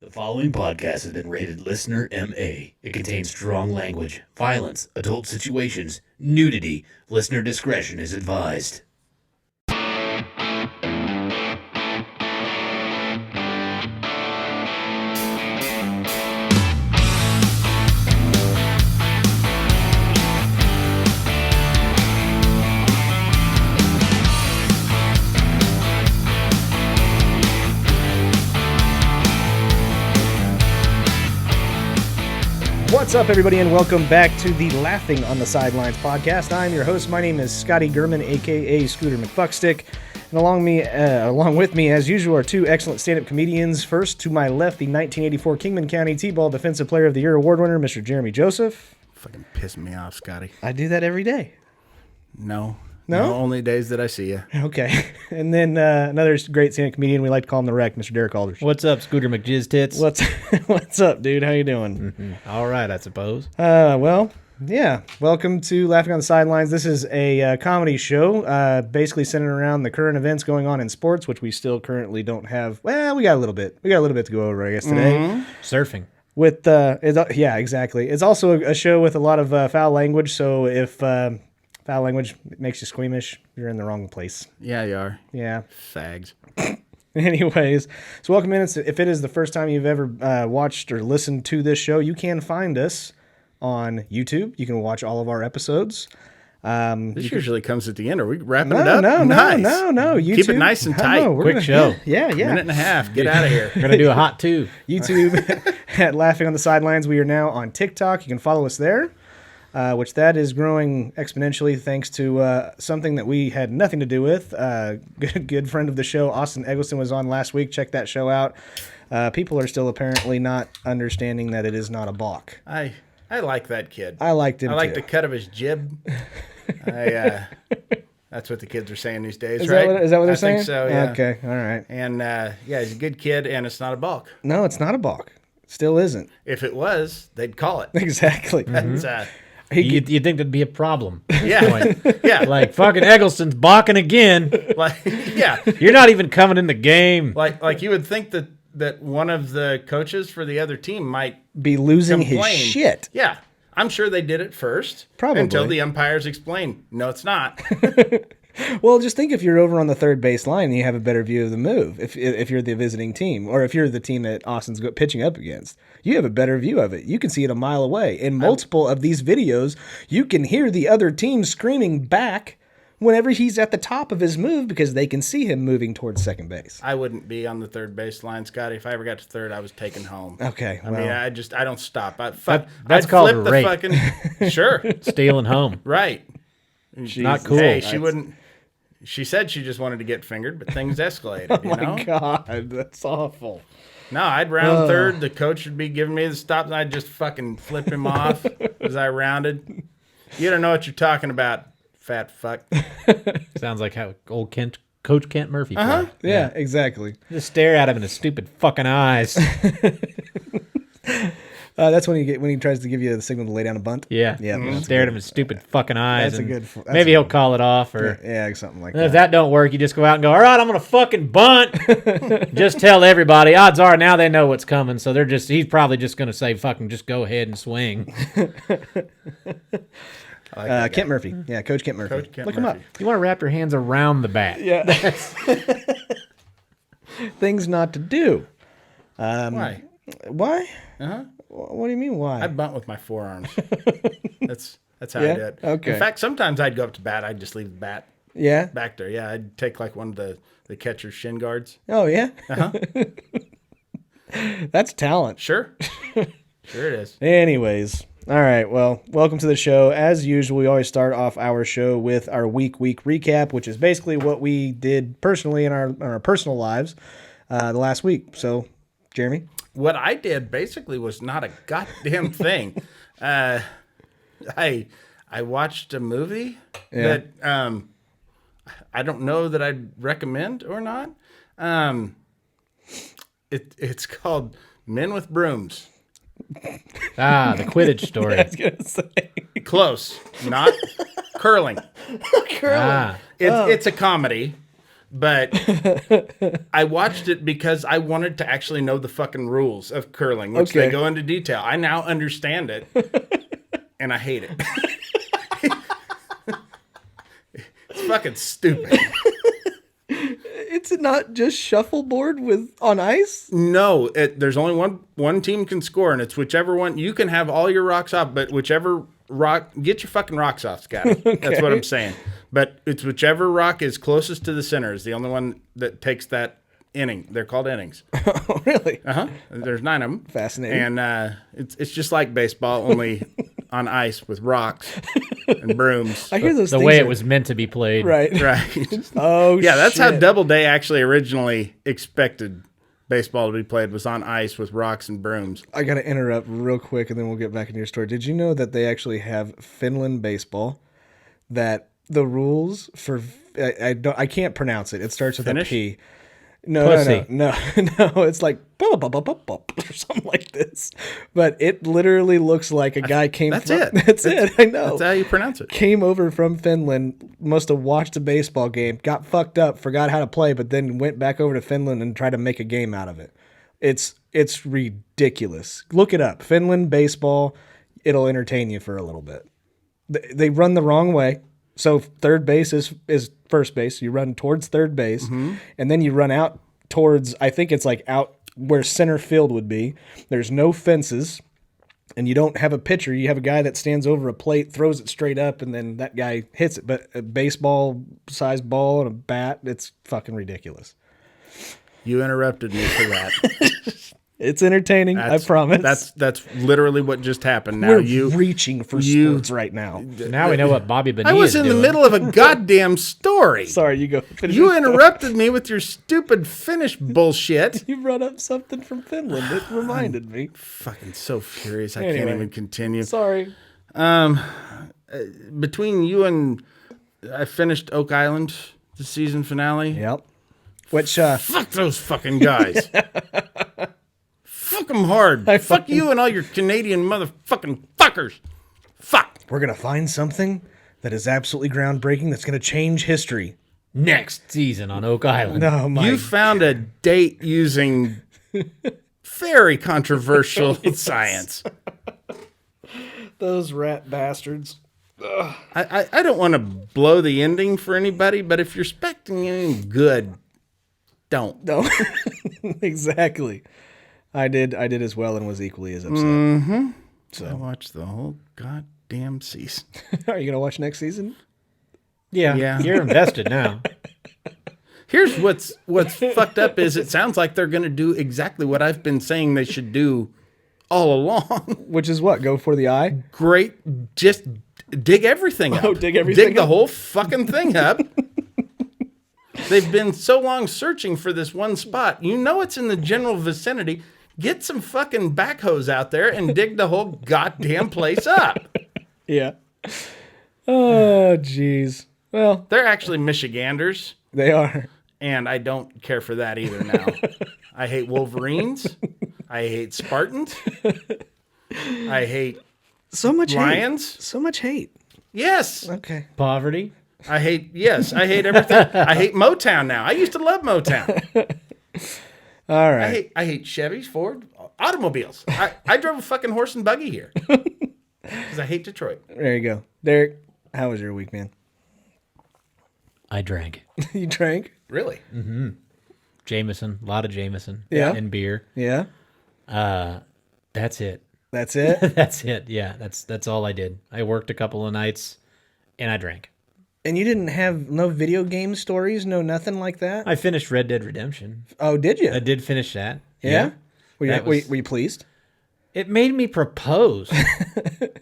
The following podcast has been rated Listener MA. It contains strong language, violence, adult situations, nudity. Listener discretion is advised. What's up, everybody, and welcome back to the Laughing on the Sidelines podcast. I'm your host. My name is Scotty Gurman, a.k.a. Scooter McFuckstick. And along with me, as usual, are two excellent stand-up comedians. First, to my left, the 1984 Kingman County T-Ball Defensive Player of the Year award winner, Mr. Jeremy Joseph. Fucking pissing me off, Scotty. I do that every day. No, No? only days that I see you. Okay. And then another great stand-up comedian, we like to call him the Wreck, Mr. Derek Alders. What's up, Scooter McJizz Tits? What's up, dude? How you doing? All right, I suppose. Welcome to Laughing on the Sidelines. This is a comedy show, basically centered around the current events going on in sports, which we still currently don't have. Well, we got a little bit. We got a little bit to go over, I guess, today. Surfing. With yeah, exactly. It's also a show with a lot of foul language. So if foul language makes you squeamish, you're in the wrong place. Yeah, you are. Yeah. Fags. Anyways, so welcome in. If it is the first time you've ever watched or listened to this show, you can find us on YouTube. You can watch all of our episodes. This usually comes at the end. Are we wrapping No, it up? no, Nice. no. YouTube. Keep it nice and tight. We're Quick show. Yeah. Minute and a half. Get out of here. We're going to do a hot two. YouTube at Laughing on the Sidelines. We are now on TikTok. You can follow us there, which that is growing exponentially thanks to something that we had nothing to do with. Good friend of the show, Austin Eggleston, was on last week. Check that show out. People are still apparently not understanding that it is not a balk. I like that kid. I liked him I like too. the cut of his jib. That's what the kids are saying these days, Is right? that what they're saying? I think so, yeah. Okay, all right. And he's a good kid, and it's not a balk. No, it's not a balk. Still isn't. If it was, they'd call it. Exactly. That's, You'd think that'd be a problem. yeah, yeah. Like, fucking Eggleston's balking again. Like, yeah. You're not even coming in the game. Like you would think that one of the coaches for the other team might Be losing complain. his shit. Yeah. I'm sure they did it first. Probably. Until the umpires explain, no, it's not. Well, just think if you're over on the third base line and you have a better view of the move. If you're the visiting team, or if you're the team that Austin's pitching up against, you have a better view of it. You can see it a mile away. In multiple of these videos, you can hear the other team screaming back whenever he's at the top of his move because they can see him moving towards second base. I wouldn't be on the third base line, Scotty. If I ever got to third, I was taken home. Okay, I mean, I don't stop. That's I'd called flip a rape. fucking sure. Stealing home. Right. Not cool. Hey, she wouldn't. She said she just wanted to get fingered, but things escalated. You know? God, that's awful. No, I'd round third. The coach would be giving me the stop, and I'd just fucking flip him off as I rounded. You don't know what you're talking about, fat fuck. Sounds like how old Coach Kent Murphy played. Yeah, exactly. Just stare at him in his stupid fucking eyes. That's when he tries to give you the signal to lay down a bunt. Yeah. Yeah. Stare at him in his stupid fucking eyes. That's a and good. maybe he'll call it off, or Yeah, something like if that. that don't work, you just go out and go, all right, I'm going to fucking bunt. Just tell everybody. Odds are now they know what's coming. So he's probably just going to say, fucking just go ahead and swing. Kent Murphy. Yeah, Coach Kent Murphy. Coach Kent Look him up. Murphy. You want to wrap your hands around the bat. Yeah. Things not to do. Why? Why? Uh-huh. What do you mean, why? I bunt with my forearms. That's how Yeah? I did. Okay. In fact, sometimes I'd go up to bat. I'd just leave the bat Yeah? back there. Yeah, I'd take like one of the catcher's shin guards. Oh, yeah? Uh-huh. That's talent. Sure. Sure it is. Anyways. All right. Well, welcome to the show. As usual, we always start off our show with our week recap, which is basically what we did personally in our personal lives the last week. So, Jeremy? What I did basically was not a goddamn thing. I watched a movie that I don't know that I'd recommend or not. It's called Men with Brooms. Ah, the Quidditch story. I was going to say. Close, not curling. Ah, It's a comedy But I watched it because I wanted to actually know the fucking rules of curling, which they go into detail. I now understand it, and I hate it. It's fucking stupid. It's not just shuffleboard on ice? No, there's only one team can score, and it's whichever one. You can have all your rocks off, but whichever rock, get your fucking rocks off, Scotty. That's what I'm saying. But it's whichever rock is closest to the center is the only one that takes that inning. They're called innings. Oh, really? There's 9 of them. Fascinating. And it's just like baseball, only on ice with rocks and brooms. I hear those the things way it was meant to be played. Right. Right. Oh, Yeah, that's how shit. Doubleday actually originally expected baseball to be played, was on ice with rocks and brooms. I got to interrupt real quick, and then we'll get back into your story. Did you know that they actually have Finland baseball? That the rules for I can't pronounce it. It starts with Finnish? a P. No, Pussy. no. It's like or something like this. But it literally looks like a guy came. That's from, it. That's it. I know. That's how you pronounce it. Came over from Finland, must have watched a baseball game, got fucked up, forgot how to play, but then went back over to Finland and tried to make a game out of it. It's ridiculous. Look it up. Finland baseball. It'll entertain you for a little bit. They run the wrong way. So third base is first base. You run towards third base, and then you run out towards, I think it's like out where center field would be. There's no fences, and you don't have a pitcher. You have a guy that stands over a plate, throws it straight up, and then that guy hits it. But a baseball-sized ball and a bat, it's fucking ridiculous. You interrupted me for that. It's entertaining, I promise. That's literally what just happened. Now We're reaching for sports right now. Now we know what Bobby Bonilla I was is in doing. the middle of a goddamn story. Sorry, you go. Finish You your story. interrupted me with your stupid Finnish bullshit. You brought up something from Finland. It reminded me. Fucking so furious. I Anyway. can't even continue. Sorry. Between you and I finished Oak Island, the season finale. Yep. Which Fuck those fucking guys. Fuck them hard. I Fuck fucking- you and all your Canadian motherfucking fuckers. Fuck. we're gonna find something that is absolutely groundbreaking. That's gonna change history. Next season on Oak Island. No, my. You found a date using very controversial science. Those rat bastards. I don't want to blow the ending for anybody, but if you're expecting anything good, don't. No. Exactly. I did as well and was equally as upset. I watched the whole goddamn season. Are you gonna watch next season? Yeah, you're invested now. Here's what's fucked up is it sounds like they're going to do exactly what I've been saying they should do all along. Which is what? Go for the eye? Great, just dig everything up. Oh, dig everything Dig the up. whole fucking thing up. They've been so long searching for this one spot. You know it's in the general vicinity. Get some fucking backhoes out there and dig the whole goddamn place up. Yeah. Oh, jeez. Well, They're actually Michiganders, they are. and I don't care for that either now. I hate Wolverines. I hate Spartans. I hate So much Lions. hate. So much hate. Yes. Okay. Poverty. I hate everything. I hate Motown now. I used to love Motown. All right. I hate Chevys, Ford, automobiles. I drove a fucking horse and buggy here because I hate Detroit. There you go. Derek, how was your week, man? I drank You drank? Really? Jameson, a lot of Jameson. Yeah. And beer. Yeah. That's it. That's it? That's it. Yeah, that's all I did. I worked a couple of nights, and I drank. And you didn't have no video game stories, no nothing like that? I finished Red Dead Redemption. Oh, did you? I did finish that. Yeah? Were That was- you pleased? It made me propose.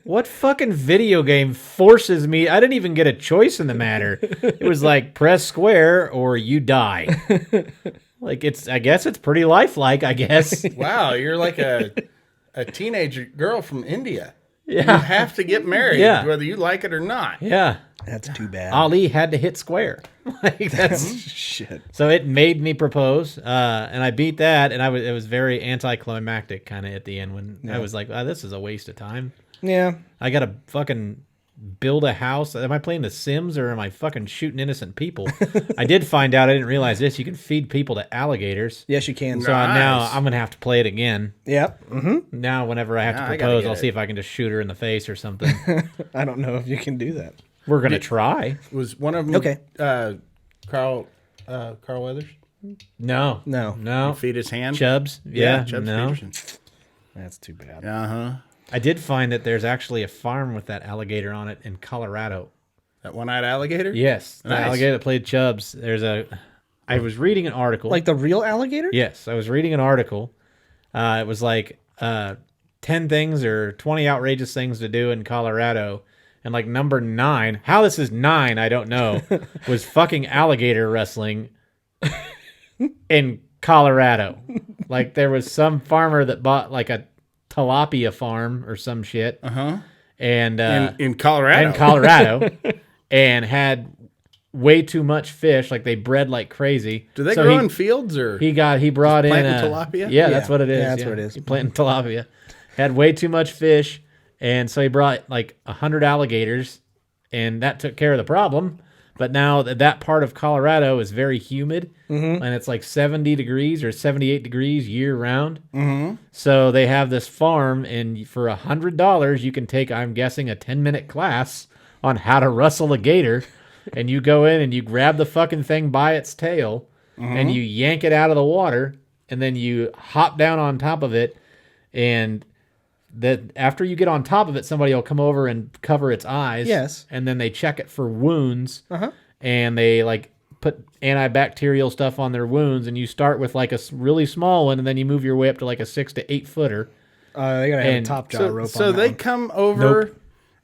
What fucking video game forces me? I didn't even get a choice in the matter. It was like press square or you die. Like I guess it's pretty lifelike, I guess. Wow, you're like a teenager girl from India. Yeah. You have to get married, Yeah. whether you like it or not. Yeah. That's too bad. Ali had to hit square. Like that's Shit. so it made me propose, and I beat that, and it was very anticlimactic kind of at the end when I was like, "Wow, this is a waste of time." Yeah. I got to fucking build a house. Am I playing The Sims or am I fucking shooting innocent people? I did find out, I didn't realize this, you can feed people to alligators. Yes, you can. So now I'm going to have to play it again. Yep. Mm-hmm. Now whenever I have to I gotta propose, get I'll it. see if I can just shoot her in the face or something. I don't know if you can do that. We're going to try. Was one of them Okay. Carl Weathers? No. No. Feed his hand? Chubbs? Yeah, Chubbs no. Peterson. That's too bad. Uh-huh. I did find that there's actually a farm with that alligator on it in Colorado. That one-eyed alligator? Yes, the Nice. alligator that played Chubbs. I was reading an article. Like the real alligator? Yes, I was reading an article. It was like 10 things or 20 outrageous things to do in Colorado. And like number 9, how this is 9, I don't know, was fucking alligator wrestling in Colorado. Like there was some farmer that bought like a tilapia farm or some shit. Uh-huh. And In Colorado? in Colorado and had way too much fish. Like they bred like crazy. Do they So grow he- in fields or? He brought in planting tilapia? Yeah, that's what it is. Yeah, that's what it is. He planting tilapia. Had way too much fish, and so he brought like 100 alligators, and that took care of the problem. But now that part of Colorado is very humid, and it's like 70 degrees or 78 degrees year round. Mm-hmm. So they have this farm, and for $100, you can take, I'm guessing, a 10-minute class on how to wrestle a gator. And you go in and you grab the fucking thing by its tail, and you yank it out of the water, and then you hop down on top of it, and that after you get on top of it, somebody will come over and cover its eyes. Yes. And then they check it for wounds, and they like put antibacterial stuff on their wounds, and you start with like a really small one, and then you move your way up to like a 6 to 8 footer. They gotta have And a top jaw so rope so on that they one. come over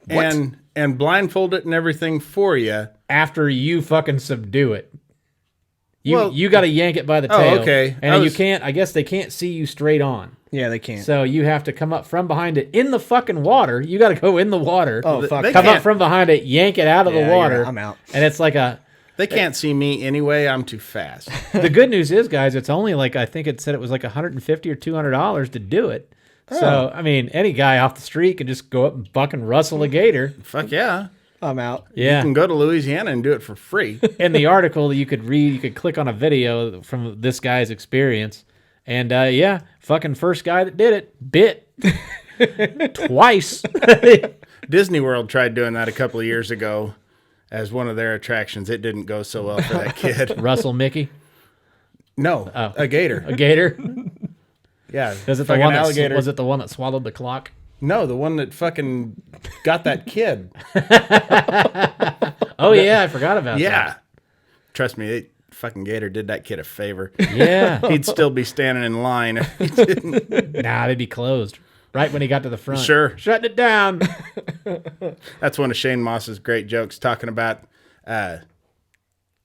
What? and blindfold it and everything for you. After you fucking subdue it. Well- You got to yank it by the Oh, tail. okay. And I you was- can't, I guess they can't see you straight on. Yeah, they can't. So you have to come up from behind it in the fucking water. You got to go in the water. Oh, fuck. they Come can't- up from behind it, yank it out of Yeah, the you're water. right. I'm out. And it's like They can't see me anyway. I'm too fast. the good news is, guys, it's only like, I think it said it was like $150 or $200 to do it. So, I mean, any guy off the street can just go up and fucking wrestle a gator. Fuck yeah. I'm out. Yeah. You can go to Louisiana and do it for free. In the article you could read, you could click on a video from this guy's experience. And yeah, fucking first guy that did it bit twice. Disney World tried doing that a couple of years ago as one of their attractions. It didn't go so well for that kid. Russell Mickey, No, a gator. a gator. Yeah. Is it the fucking one that alligator? was it the one that swallowed the clock? No, the one that fucking got that kid. Oh yeah, I forgot about Yeah. Trust me, that fucking gator did that kid a favor. that. Yeah. He'd still be standing in line. if he didn't. Nah, they'd be closed right when he got to the front. Sure. Shutting it down. That's one of Shane Moss's great jokes, talking about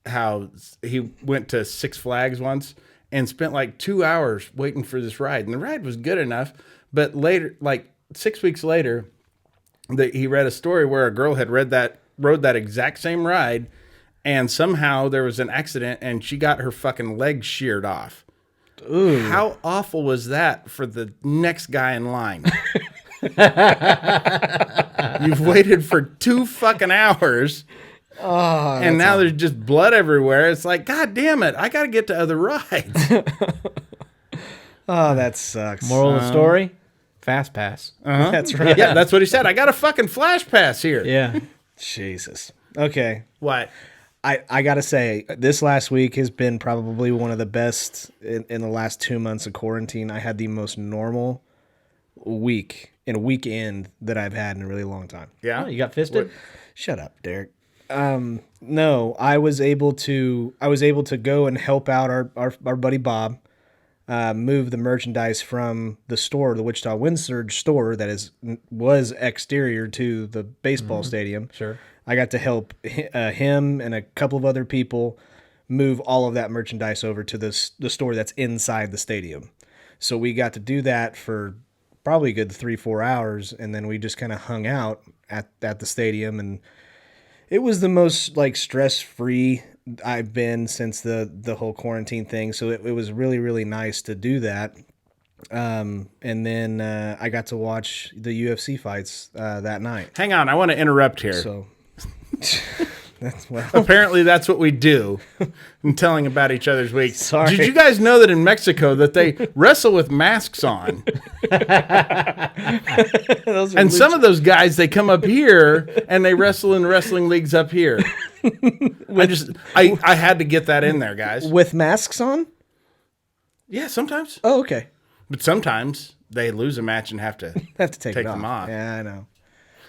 how he went to Six Flags once and spent like 2 hours waiting for this ride. And the ride was good enough, but later, like 6 weeks later, he read a story where a girl had rode that exact same ride, and somehow there was an accident and she got her fucking leg sheared off. Ooh. How awful was that for the next guy in line? You've waited for 2 fucking hours. And now there's just blood everywhere. It's like, God damn it, I got to get to other rides. Oh, that sucks. Moral of the story: fast pass. That's right. Yeah, that's what he said. I got a fucking flash pass here. Yeah. Jesus. Okay. What? I gotta say, this last week has been probably one of the best in the last 2 months of quarantine. I had the most normal weekend that I've had in a really long time. Yeah. Oh, you got fisted? Shut up, Derek. No, I was able to go and help out our buddy Bob move the merchandise from the store, the Wichita Wind Surge store that was exterior to the baseball stadium. Sure. I got to help him and a couple of other people move all of that merchandise over to the store that's inside the stadium. So we got to do that for probably a good 3-4 hours, and then we just kind of hung out at the stadium, and it was the most like stress-free I've been since the whole quarantine thing. So it was really, really nice to do that. And then I got to watch the UFC fights that night. Hang on, I want to interrupt here. So that's Apparently, that's what we do in telling about each other's weeks. Sorry. Did you guys know that in Mexico that they wrestle with masks on? And some of those guys, they come up here and they wrestle in wrestling leagues up here. I had to get that in there, guys. with masks on. Yeah, sometimes. Oh, okay. But sometimes they lose a match and have to Have to take it them off. Yeah, I know.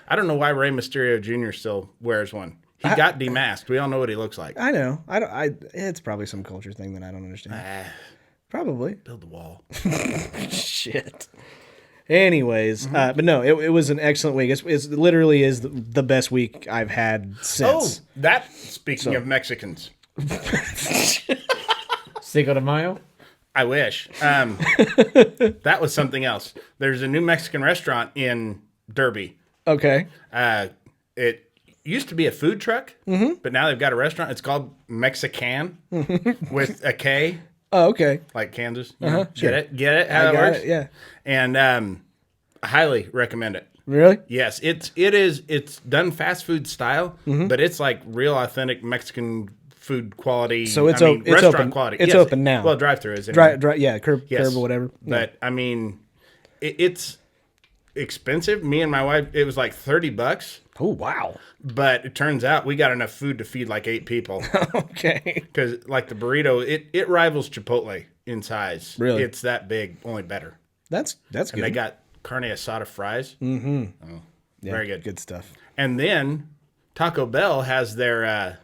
I don't know why Rey Mysterio Jr. still wears one. He got demasked. We all know what he looks like. I know. I don't. It's probably some culture thing that I don't understand. Probably. Build the wall. Shit. Anyways, but no, it was an excellent week. It literally is the best week I've had since. Oh, speaking of Mexicans. Cinco de Mayo. I wish. That was something else. There's a new Mexican restaurant in Derby. Okay. It used to be a food truck, but now they've got a restaurant. It's called Mexican with a K, Oh, okay. like Kansas. Sure. Get it? How I it got works? it. Yeah. And I highly recommend it. Really? Yes, it's done fast food style, but it's like real authentic Mexican food quality. So it's restaurant open. quality. It's Yes, open now. Well, drive-through is anyway. Yeah, curb or whatever. But I mean, it's expensive. Me and my wife, it was like $30, Oh, wow. but it turns out we got enough food to feed like 8 people. Okay. Because like the burrito, it rivals Chipotle in size. Really? It's that big, only better. That's good. And they got carne asada fries. Mm-hmm. Oh, very good. Good stuff. And then Taco Bell has their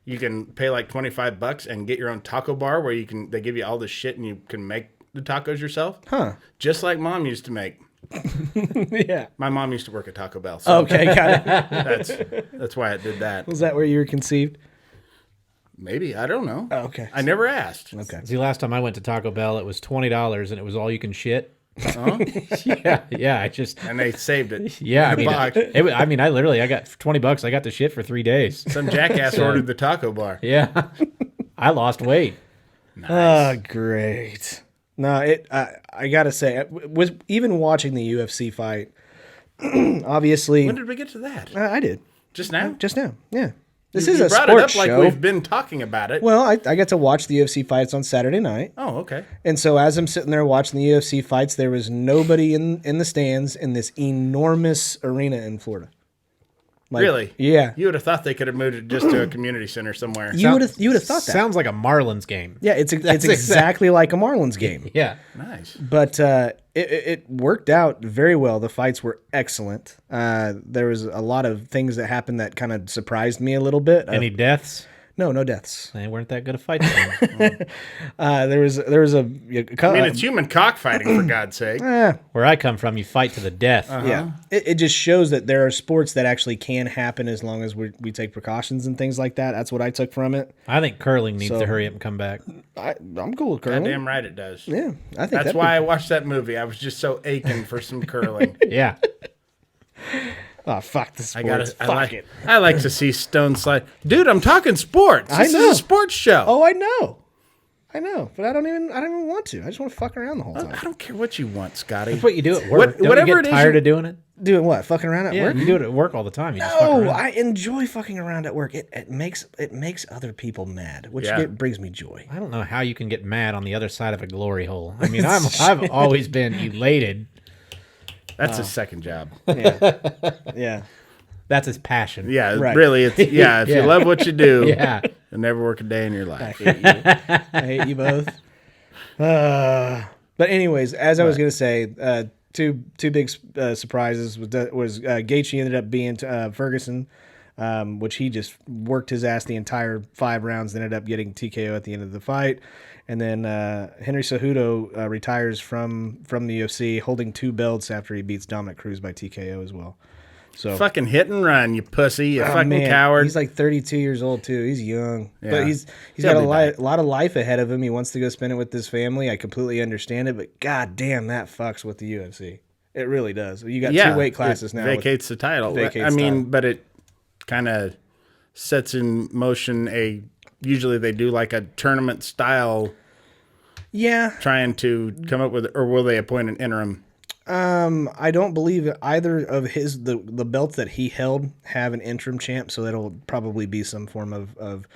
you can pay like $25 and get your own taco bar where they give you all this shit and you can make the tacos yourself. Huh. Just like Mom used to make. Yeah. My mom used to work at Taco Bell. So Okay, got it. that's why I did that. Was that where you were conceived? Maybe. I don't know. Oh, okay. I never asked. Okay. See, last time I went to Taco Bell, it was $20 and it was all you can shit. Yeah. I just And they saved it. yeah. In a box. I got $20. I got the shit for 3 days. Some jackass ordered the taco bar. Yeah, I lost weight. Oh, great. No, I gotta say, was even watching the UFC fight. Obviously, When did we get to that? I did Just now? just now. Yeah, this You is a brought it up sports like show. we've been talking about it. Well, I got to watch the UFC fights on Saturday night, Oh, okay. and so as I'm sitting there watching the UFC fights, there was nobody in the stands in this enormous arena in Florida. Like, Really? Yeah. You would have thought they could have moved it just to a community center somewhere. You would have thought that. Sounds like a Marlins game. Yeah, it's exactly like a Marlins game. Yeah. Nice. But it worked out very well. The fights were excellent. There was a lot of things that happened that kind of surprised me a little bit. Any deaths? No deaths. They weren't that good a fight. Then. There was I mean, it's human cockfighting, for God's sake. Where I come from, you fight to the death. yeah. It just shows that there are sports that actually can happen as long as we take precautions and things like that. That's what I took from it. I think curling needs to hurry up and come back. I'm cool with curling. Goddamn right it does. Yeah, I think That's why I watched that movie. I was just so aching for some curling. Yeah. Oh, fuck the sports. I like to see Stone slide. Dude, I'm talking sports. I This know. is a sports show. Oh, I know, but I don't even want to. I just want to fuck around the whole time. I don't care what you want, Scotty. That's what you do at work. Don't whatever you it get is tired you- of doing it? Doing what? Fucking around at Yeah, work? you do it at work all the time. You just fuck Oh, around. I enjoy fucking around at work. It makes other people mad, which Yeah. brings me joy. I don't know how you can get mad on the other side of a glory hole. I mean, I've always been elated. That's his second job. Yeah. That's his passion. Yeah, Right. really. If Yeah. you love what you do, Yeah. you'll never work a day in your life. I hate you both. But anyways, as I was gonna say, two big surprises was Gaethje ended up being Ferguson, which he just worked his ass the entire 5 rounds, ended up getting TKO at the end of the fight, and then Henry Cejudo retires from the UFC, holding 2 belts after he beats Dominic Cruz by TKO as well. So Fucking hit and run, you pussy, you fucking man, coward. he's like 32 years old too. He's young, Yeah. but he's He'll got be back. a lot of life ahead of him. He wants to go spend it with his family. I completely understand it, but god damn, that fucks with the UFC. It really does. You got 2 weight classes it now. Vacates the title. vacates I mean, title. but it kind of sets in motion usually they do like a tournament style Yeah. trying to come up with, or will they appoint an interim? I don't believe either of the belts that he held have an interim champ, so that'll probably be some form of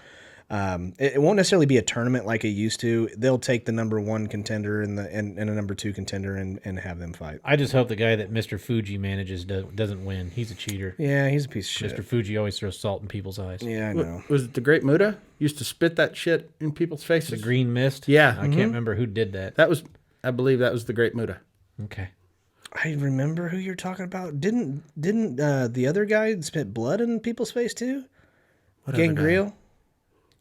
it won't necessarily be a tournament like it used to. They'll take the number one contender and a number two contender and have them fight. I just hope the guy that Mr. Fuji manages doesn't win. He's a cheater. Yeah, he's a piece of shit. Mr. Fuji always throws salt in people's eyes. Yeah, I know. Was it the Great Muda? Used to spit that shit in people's faces. The green mist? Yeah. I can't remember who did that. I believe that was the Great Muda. Okay. I remember who you're talking about. Didn't the other guy spit blood in people's face too? Gangrel?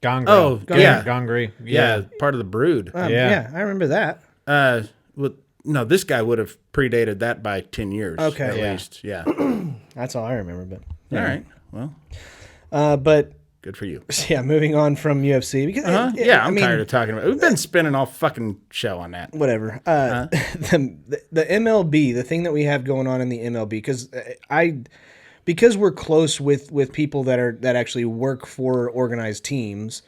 Gongri. Oh, yeah. Gongri. Yeah, part of the Brood. Yeah, I remember that. Well, no, this guy would have predated that by 10 years. Okay. At Yeah. least. Yeah. All That's all I remember. But right. Well, but good for you. yeah, moving on from UFC because Yeah, I I'm mean, tired of talking about it. We've been spinning all fucking show on that. whatever. The MLB, the thing that we have going on in the MLB, because we're close with people that actually work for organized teams,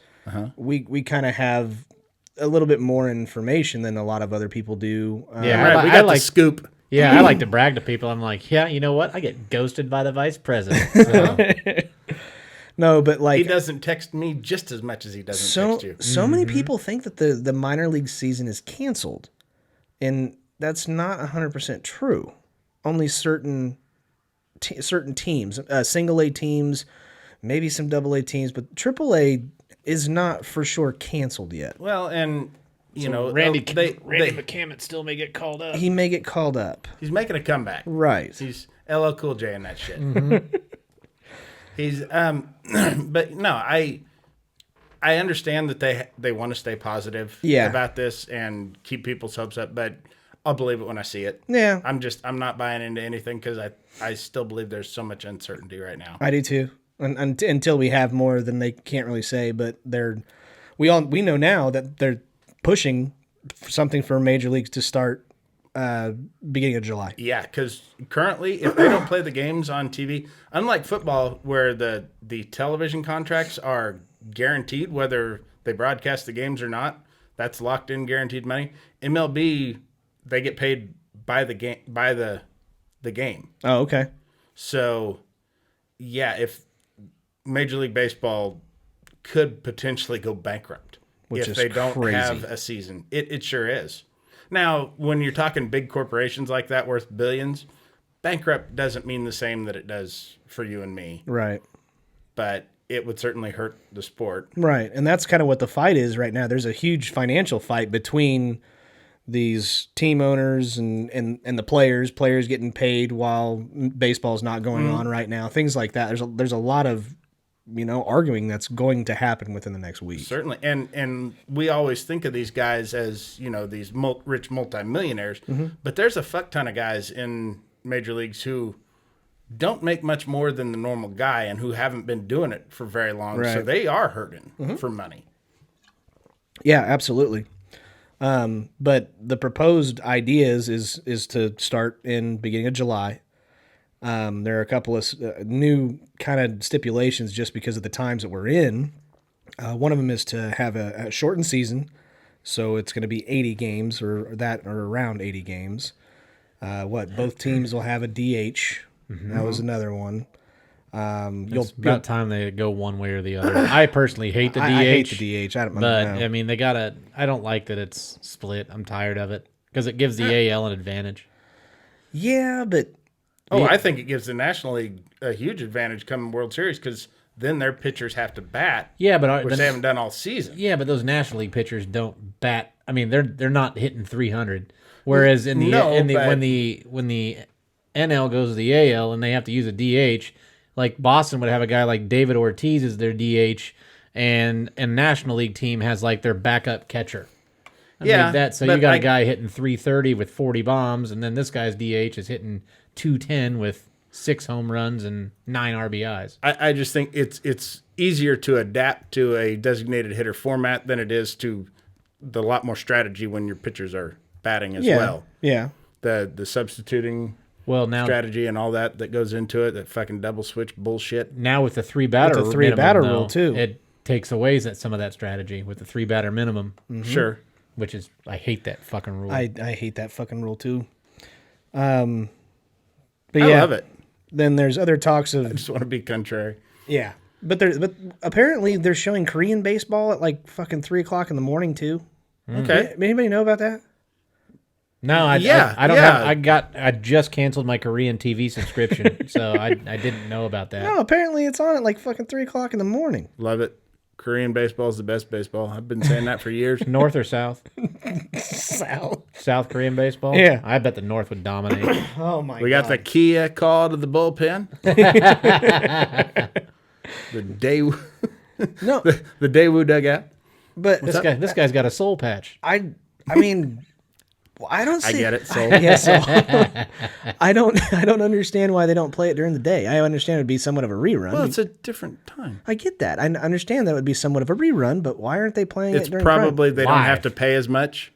we kind of have a little bit more information than a lot of other people do. Yeah, Right, we I got like the scoop. Yeah, I like to brag to people. I'm like, yeah, you know what? I get ghosted by the vice president. So. No, but He like doesn't text me just as much as he doesn't so text you. so many people think that the minor league season is canceled, and that's not 100% true. Only certain teams, single A teams, maybe some double A teams, but triple A is not for sure canceled yet. Well, and you know, Randy they McCammon still may get called up. He may get called up. he's making a comeback. Right. He's LL Cool J in that shit. He's but no, I understand that they want to stay positive about this and keep people's hopes up, but I'll believe it when I see it. Yeah. I'm not buying into anything because I still believe there's so much uncertainty right now. I do too. Until we have more, then they can't really say. But we know now that they're pushing something for major leagues to start beginning of July. Yeah, because currently, if they don't play the games on TV, unlike football, where the television contracts are guaranteed, whether they broadcast the games or not, that's locked in guaranteed money. MLB, they get paid by the game. Oh, okay. So, yeah, if Major League Baseball could potentially go bankrupt Which if is they don't crazy. have a season. It sure is. Now, when you're talking big corporations like that worth billions, bankrupt doesn't mean the same that it does for you and me. Right. But it would certainly hurt the sport. Right. And that's kind of what the fight is right now. There's a huge financial fight between these team owners and the players getting paid while baseball's not going on right now. Things like that. There's a lot of arguing that's going to happen within the next week. Certainly. And we always think of these guys as, these rich multimillionaires, but there's a fuck ton of guys in major leagues who don't make much more than the normal guy and who haven't been doing it for very long. Right. So they are hurting for money. Yeah, absolutely. But the proposed ideas is to start in beginning of July. There are a couple of new kind of stipulations just because of the times that we're in. One of them is to have a shortened season, so it's going to be 80 games or around 80 games. Both teams will have a DH. That was another one. It's about time they go one way or the other. I personally hate the DH. I hate the DH. I don't know. I mean, I don't like that it's split. I'm tired of it because it gives the AL an advantage. Yeah, but I think it gives the National League a huge advantage coming World Series because then their pitchers have to bat. Yeah, but which they haven't done all season. Yeah, but those National League pitchers don't bat. I mean, they're not hitting 300. Whereas when the NL goes to the AL and they have to use a DH, like Boston would have a guy like David Ortiz as their DH, and National League team has like their backup catcher. You got a guy hitting 330 with 40 bombs, and then this guy's DH is hitting 210 with 6 home runs and 9 RBIs. I just think it's easier to adapt to a designated hitter format than it is to the lot more strategy when your pitchers are batting as well. Yeah. The substituting now strategy and all that goes into it, that fucking double switch bullshit. Now with the 3-batter rule too, it takes away some of that strategy with the 3-batter minimum. Sure. which is I hate that fucking rule. I hate that fucking rule too. But I yeah, love it. then there's other talks of I just want to be contrary. yeah, but apparently they're showing Korean baseball at like fucking 3:00 in the morning too. Okay. Anybody know about that? No, I Yeah, don't yeah. have. I just canceled my Korean TV subscription, so I didn't know about that. No, apparently it's on at like fucking 3:00 in the morning. Love it. Korean baseball is the best baseball. I've been saying that for years. North or South? South. South Korean baseball? Yeah. I bet the North would dominate. Oh my We got the Kia call to the bullpen. the Daewoo, no, the Daewoo dugout. but This guy's got a soul patch. I mean, I don't. I See, get it. So Yeah, so I don't understand why they don't play it during the day. I understand it would be somewhat of a rerun. well, it's a different time. I get that. I understand that would be somewhat of a rerun, but why aren't they playing It's it during probably they don't Live. have to pay as much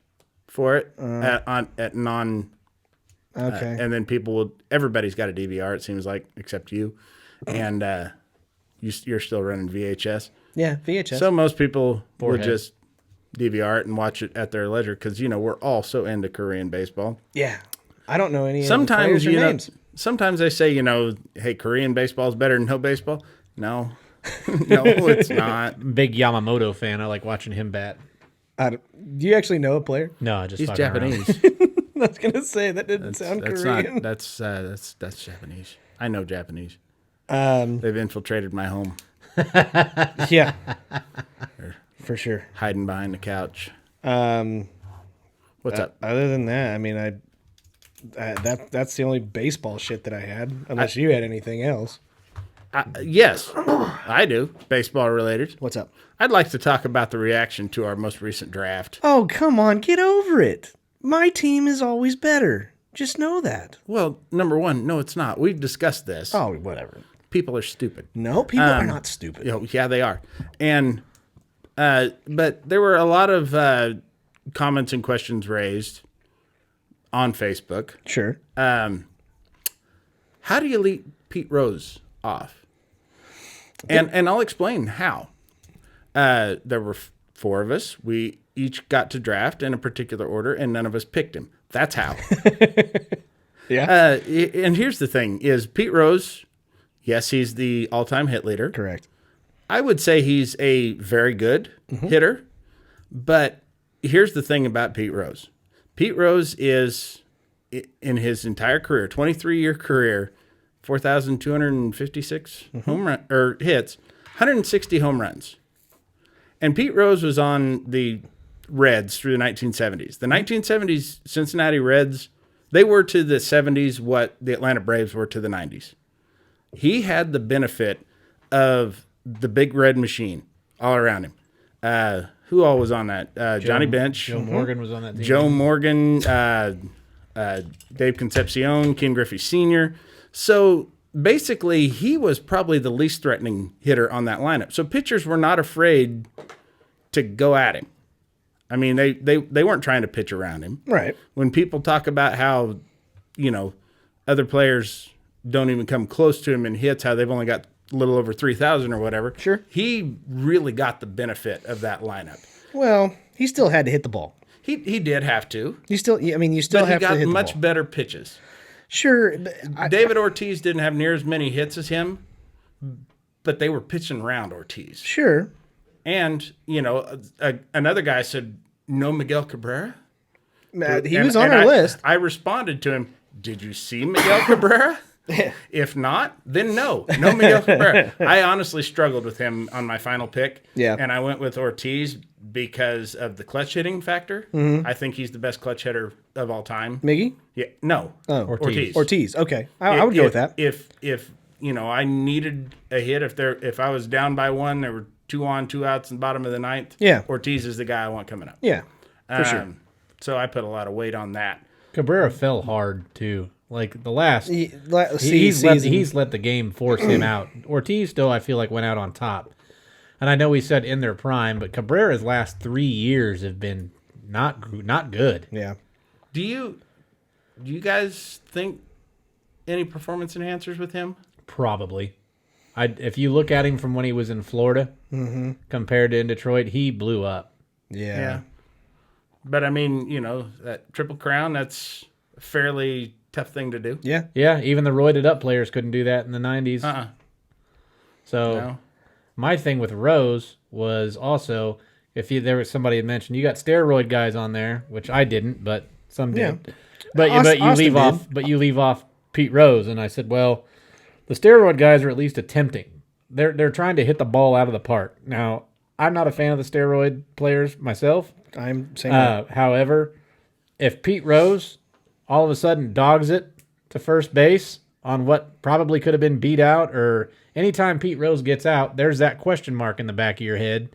for it at non. prime? Okay. And then people will. Everybody's got a DVR. It seems like, except you, and you're still running VHS. Yeah, VHS. So most people will Forehead. just DVR it and watch it at their leisure because we're all so into Korean baseball. yeah, I don't know any. Sometimes of the players or names. sometimes they say hey, Korean baseball is better than no baseball. No, no, it's not. Big Yamamoto fan. I like watching him bat. Do you actually know a player? No, just He's fucking around. Japanese. I was gonna say that didn't sound That's Korean. not. That's Japanese. I know Japanese. Um, They've infiltrated my home, yeah, for sure. hiding behind the couch. What's up? Other than that, I mean, that's the only baseball shit that I had. Unless you had anything else. Yes, I do. Baseball related. What's up? I'd like to talk about the reaction to our most recent draft. Oh, come on, get over it. My team is always better. Just know that. Well, number one, no, it's not. We've discussed this. Oh, whatever. People are stupid. No, people are not stupid. Yeah, they are. And but there were a lot of comments and questions raised on Facebook. Sure. How do you lead Pete Rose off? And I'll explain how. There were four of us. We each got to draft in a particular order, and none of us picked him. That's how. Yeah. And here's the thing: is Pete Rose? Yes, he's the all-time hit leader. Correct. I would say he's a very good hitter, but here's the thing about Pete Rose. Pete Rose is, in his entire career, 23-year career, 4,256 home run or hits, 160 home runs. And Pete Rose was on the Reds through the 1970s. The 1970s Cincinnati Reds, they were to the 70s what the Atlanta Braves were to the 90s. He had the benefit of the big red machine all around him. Who all was on that? Johnny Bench. Joe Morgan was on that team. Joe Morgan, Dave Concepcion, Ken Griffey Sr. So basically, he was probably the least threatening hitter on that lineup. So pitchers were not afraid to go at him. I mean, they weren't trying to pitch around him. Right. When people talk about how, other players don't even come close to him in hits, how they've only got a little over 3,000 or whatever. Sure. He really got the benefit of that lineup. Well, he still had to hit the ball. He did have to. You still have But he to hit got the much ball. better pitches. Sure. But David Ortiz didn't have near as many hits as him, but they were pitching around Ortiz. sure. And, another guy said, no Miguel Cabrera? He was on our list. I responded to him, did you see Miguel Cabrera? If not, then no Miguel Cabrera. I honestly struggled with him on my final pick. Yeah. And I went with Ortiz because of the clutch hitting factor. Mm-hmm. I think he's the best clutch hitter of all time. Miggy? Yeah. No. Oh, Ortiz. Ortiz. Okay. I would go with that. If I needed a hit, if I was down by one, there were 2 on, 2 outs in the bottom of the ninth. Yeah. Ortiz is the guy I want coming up. Yeah. For sure. So I put a lot of weight on that. Cabrera fell hard too. Like the last, He's he's let the game force him out. Ortiz still, I feel like, went out on top. And I know we said in their prime, but Cabrera's last 3 years have been not good. Yeah. Do you guys think any performance enhancers with him? Probably. If you look at him from when he was in Florida compared to in Detroit, he blew up. Yeah. But I mean, that Triple Crown, that's a fairly tough thing to do. Yeah. Yeah, even the roided up players couldn't do that in the 90s. So No. my thing with Rose was also, there was somebody had mentioned, you got steroid guys on there, which I didn't, but some did. Yeah. But you Austin leave did. off. But you leave off Pete Rose, and I said, well, the steroid guys are at least attempting. They're trying to hit the ball out of the park. Now, I'm not a fan of the steroid players myself. I'm saying However, if Pete Rose all of a sudden dogs it to first base on what probably could have been beat out, or anytime Pete Rose gets out, there's that question mark in the back of your head.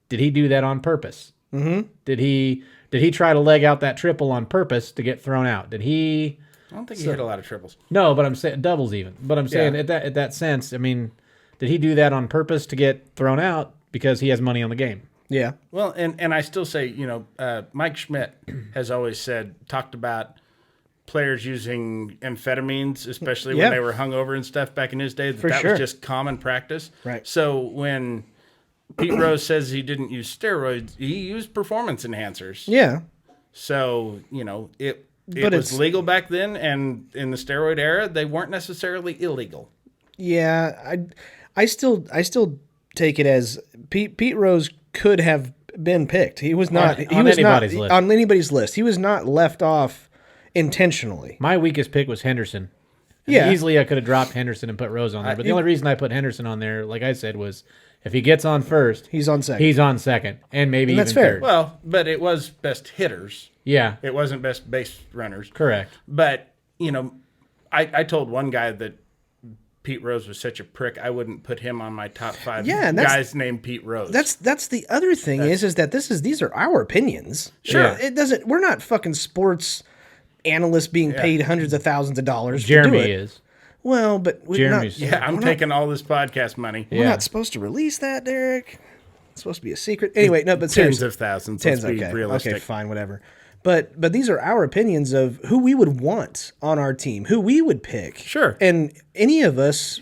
Did he do that on purpose? Mm-hmm. Did he try to leg out that triple on purpose to get thrown out? Did he? I don't think he hit a lot of triples. No, but I'm saying doubles even. But I'm saying at that sense, I mean, did he do that on purpose to get thrown out because he has money on the game? yeah. Well, and I still say, Mike Schmidt has always talked about players using amphetamines, especially Yeah. when they were hungover and stuff back in his day, that sure. was just common practice. Right. So when Pete Rose says he didn't use steroids, he used performance enhancers. Yeah. So, it But was it's- legal back then, and in the steroid era, they weren't necessarily illegal. Yeah, I still take it as Pete Rose could have been picked. He was not On anybody's list. on anybody's list. He was not left off intentionally. My weakest pick was Henderson. And Yeah. easily I could have dropped Henderson and put Rose on there. But the only reason I put Henderson on there, like I said, was if he gets on first, He's on second. he's on second, and maybe And that's even fair. third. Well, but it was best hitters. Yeah, It wasn't best base runners. correct. But, I told one guy that Pete Rose was such a prick, I wouldn't put him on my top 5 Yeah, and that's- guys named Pete Rose. That's the other thing is that these are our opinions. Sure. It doesn't. We're not fucking sports analysts being paid hundreds of thousands of dollars. Jeremy to do it. is. Well, but we're Jeremy's- not. yeah, I'm we're taking all this podcast money. We're Yeah. not supposed to release that, Derek. It's supposed to be a secret. Anyway, no, but Tens seriously, of thousands. tens. Let's be Okay, realistic. okay, fine, whatever. But these are our opinions of who we would want on our team, who we would pick. Sure. And any of us.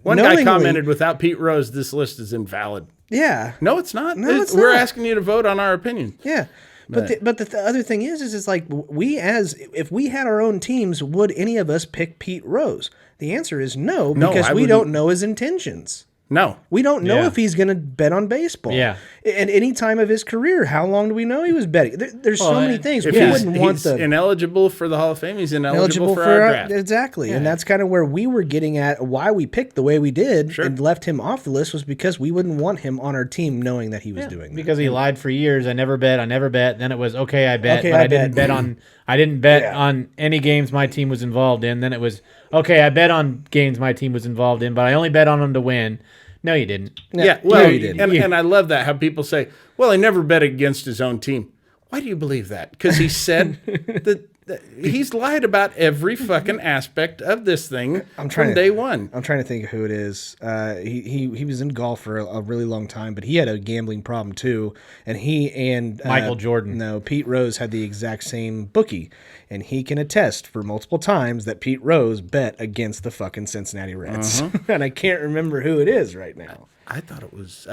One knowingly- guy commented, without Pete Rose, this list is invalid. Yeah. No, it's not. No, it's We're not. asking you to vote on our opinion. Yeah. But the other thing is it's like if we had our own teams, would any of us pick Pete Rose? The answer is no, because I we wouldn't. don't know his intentions. No. We don't know Yeah. if he's going to bet on baseball. Yeah. At any time of his career, how long do we know he was betting? There's so many things. If We he's, wouldn't want he's ineligible for the Hall of Fame, he's ineligible for our draft. exactly, and that's kind of where we were getting at. Why we picked the way we did Sure. and left him off the list was because we wouldn't want him on our team, knowing that he was doing that. Because he lied for years. I never bet. Then it was okay. I bet, Okay, but I I didn't bet. bet on. I didn't bet Yeah. on any games my team was involved in. Then it was okay. I bet on games my team was involved in, but I only bet on them to win. No, you didn't. Yeah, No, well, you didn't. and I love that how people say, "Well, he never bet against his own team." Why do you believe that? Because he said that he's lied about every fucking aspect of this thing from day one. I'm trying to think of who it is. He was in golf for a really long time, but he had a gambling problem too. And he and Michael Jordan. No, Pete Rose had the exact same bookie, and he can attest for multiple times that Pete Rose bet against the fucking Cincinnati Reds. And I can't remember who it is right now. I thought it was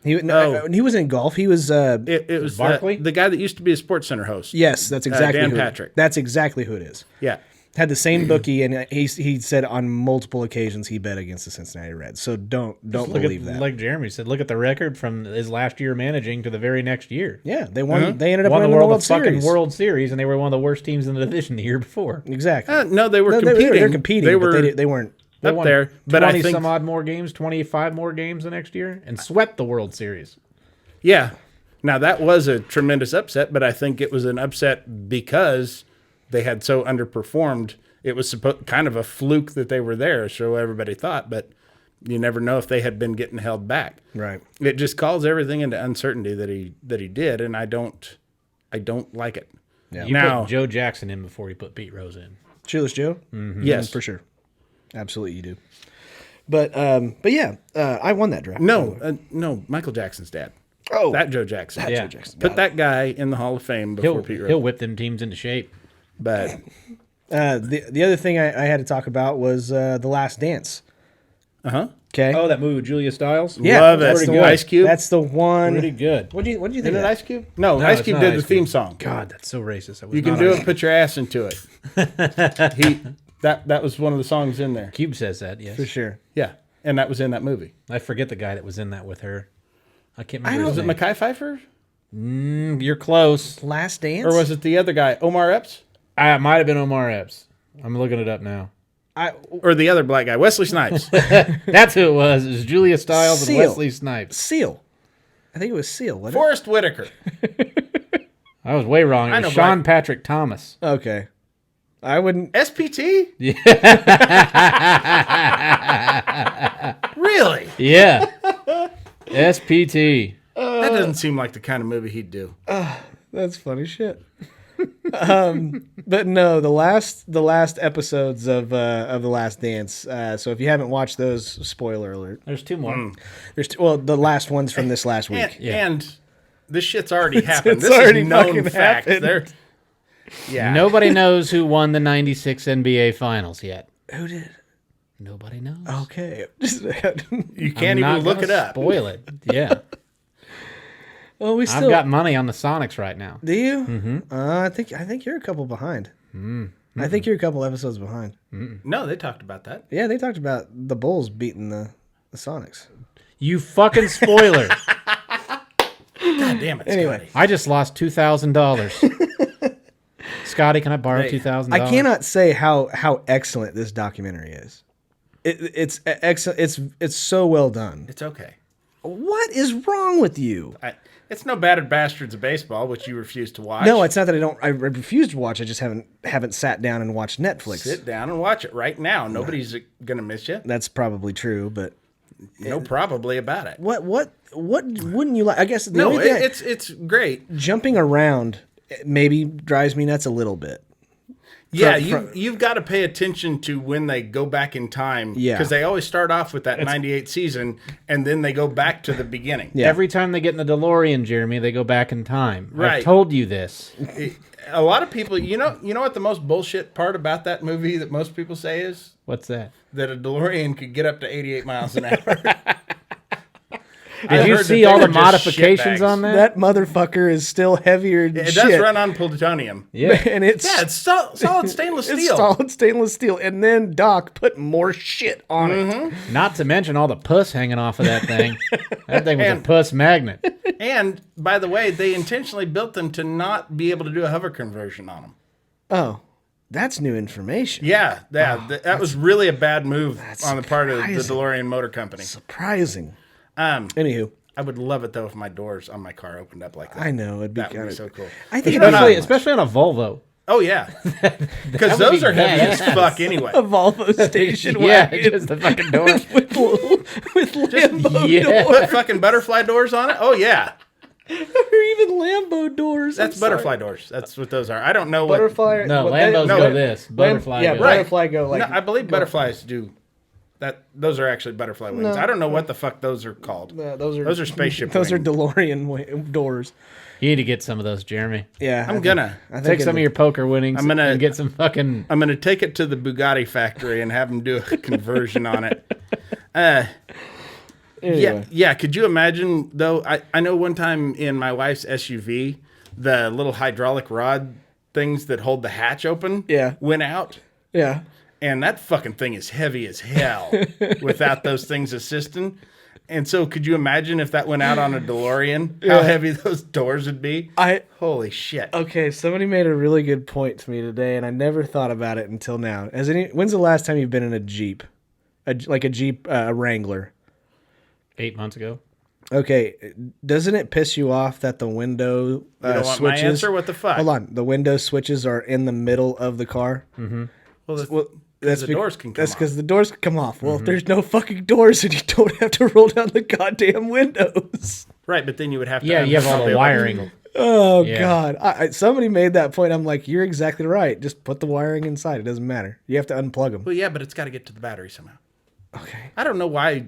He wasn't in golf. He was. it was Barkley? the guy that used to be a Sports Center host. Yes, that's exactly Dan who Patrick. That's exactly who it is. Yeah. Had the same bookie, and he said on multiple occasions he bet against the Cincinnati Reds. So don't believe that. Like Jeremy said, look at the record from his last year managing to the very next year. Yeah, they won. They ended up Won the winning World Series. fucking World Series, and they were one of the worst teams in the division the year before. Exactly. No, they were No, competing. They're competing. They but were they weren't. They up won there. But 20 I think some odd more games, 25 more games the next year, and swept the World Series. Yeah. Now, that was a tremendous upset, but I think it was an upset because they had so underperformed. It was kind of a fluke that they were there, so everybody thought, but you never know if they had been getting held back. Right. It just calls everything into uncertainty that he did, and I don't like it. Yeah. You Now- put Joe Jackson in before you put Pete Rose in. Shoeless Joe. Yes. For sure. Absolutely, you do. But yeah, I won that draft. No, Michael Jackson's dad. Oh, That Joe Jackson. that's Yeah. Joe Jackson. Put that guy in the Hall of Fame before Pete Rose. He'll whip them teams into shape. But The other thing I had to talk about was The Last Dance. uh-huh. Okay. Oh, that movie with Julia Stiles? Yeah, Love that's it. the one. Ice Cube. That's the one. Pretty good. What do you think? Isn't of it that? Ice Cube? No, No, Ice it's Cube not did Ice the theme Cube. song. God, that's so racist. That was You can not do Ice it. Put your ass into it. That was one of the songs in there. Cube says that, yes. For sure. Yeah, and that was in that movie. I forget the guy that was in that with her. I can't remember Was his it name. Mekhi Phifer? You're close. Last Dance? Or was it the other guy, Omar Epps? It might have been Omar Epps. I'm looking it up now. Or the other black guy, Wesley Snipes? That's who it was. It was Julia Stiles Seal. and Wesley Snipes. Seal. I think it was Seal. Wasn't Forrest Whitaker. I was way wrong. I It know was Sean black- Patrick Thomas. it? Okay. I wouldn't. SPT? Really? Yeah. SPT. That doesn't seem like the kind of movie he'd do. That's funny shit. But no, the last episodes of The Last Dance. So if you haven't watched those, spoiler alert. There's two more. There's the last ones from this last week. And this shit's already happened. it's This already is known fucking fact. happened. Yeah. Nobody knows who won the 96 NBA Finals yet. Who did? Nobody knows. Okay. You can't I'm even not look gonna it up. Spoil it. Yeah. well, we still I've got money on the Sonics right now. Do you? Mm-hmm. I think you're a couple behind. Mm-hmm. I think you're a couple episodes behind. No, they talked about that. Yeah, they talked about the Bulls beating the Sonics. You fucking spoiler. God damn it, Anyway. Scotty. I just lost $2,000. Scotty, can I borrow Hey, $2,000? I cannot say how excellent this documentary is. It's excellent. It's so well done. It's okay. What is wrong with you? It's no Battered Bastards of Baseball, which you refuse to watch. No, it's not that I refuse to watch. I just haven't sat down and watched Netflix. Sit down and watch it right now. Nobody's going to miss you. That's probably true, but No probably about it. what wouldn't you like? I guess the No, only thing it's great. jumping around maybe drives me nuts a little bit. Yeah, you've got to pay attention to when they go back in time. Yeah. Because they always start off with that 98 season, and then they go back to the beginning. Yeah. Every time they get in the DeLorean, Jeremy, they go back in time. Right. I've told you this. A lot of people, you know what the most bullshit part about that movie that most people say is? What's that? That a DeLorean could get up to 88 miles an hour. Did you heard see that they all the were just modifications shitbags. on that? That motherfucker is still heavier than It shit. does run on plutonium. Yeah. And it's Solid stainless it's steel. solid stainless steel. And then Doc put more shit on it. Not to mention all the puss hanging off of that thing. That thing was a And- puss magnet. And, by the way, they intentionally built them to not be able to do a hover conversion on them. Oh, that's new information. Yeah, that was really a bad move on the part of the surprising. DeLorean Motor Company. Surprising. Um, Anywho, I would love it, though, if my doors on my car opened up like that. I know it'd be That would kind be of so cool. I think Especially on a Volvo. Oh, yeah. Because would those be are heavy as badass. fuck anyway. a Volvo station Yeah, wagon just the fucking door. with Lambo yeah. doors, Put fucking butterfly doors on it? Oh, yeah. or even Lambo doors. That's I'm sorry. butterfly doors. That's what those are. I don't know what... Butterfly. No, what Lambos no, go it- this. Butterfly yeah, goes. butterfly go like. No, I believe butterflies do... Those are actually butterfly wings. I don't know what the fuck those are called. those are spaceship Those wings. are DeLorean doors. You need to get some of those, Jeremy. Yeah, I'm gonna. I think Take some of your poker winnings I'm gonna- and get some fucking... I'm going to take it to the Bugatti factory and have them do a conversion on it. Anyway. Yeah. Could you imagine, though? I know one time in my wife's SUV, the little hydraulic rod things that hold the hatch open went out. Yeah. And that fucking thing is heavy as hell without those things assisting. And so could you imagine if that went out on a DeLorean, how heavy those doors would be? Holy shit. Okay, somebody made a really good point to me today, and I never thought about it until now. When's the last time you've been in a Jeep? Like a Jeep Wrangler? 8 months ago. Okay, doesn't it piss you off that the window You don't want switches? my answer? What the fuck? Hold on, the window switches are in the middle of the car. Well, that's the doors can come That's off. because the doors can come off. Well, if there's no fucking doors, then you don't have to roll down the goddamn windows. Right, but then you would have to... Yeah, you have all the wiring. electrical. Oh Yeah. God! Somebody made that point. I'm like, you're exactly right. Just put the wiring inside. It doesn't matter. You have to unplug them. Well, yeah, but it's got to get to the battery somehow. Okay. I don't know why I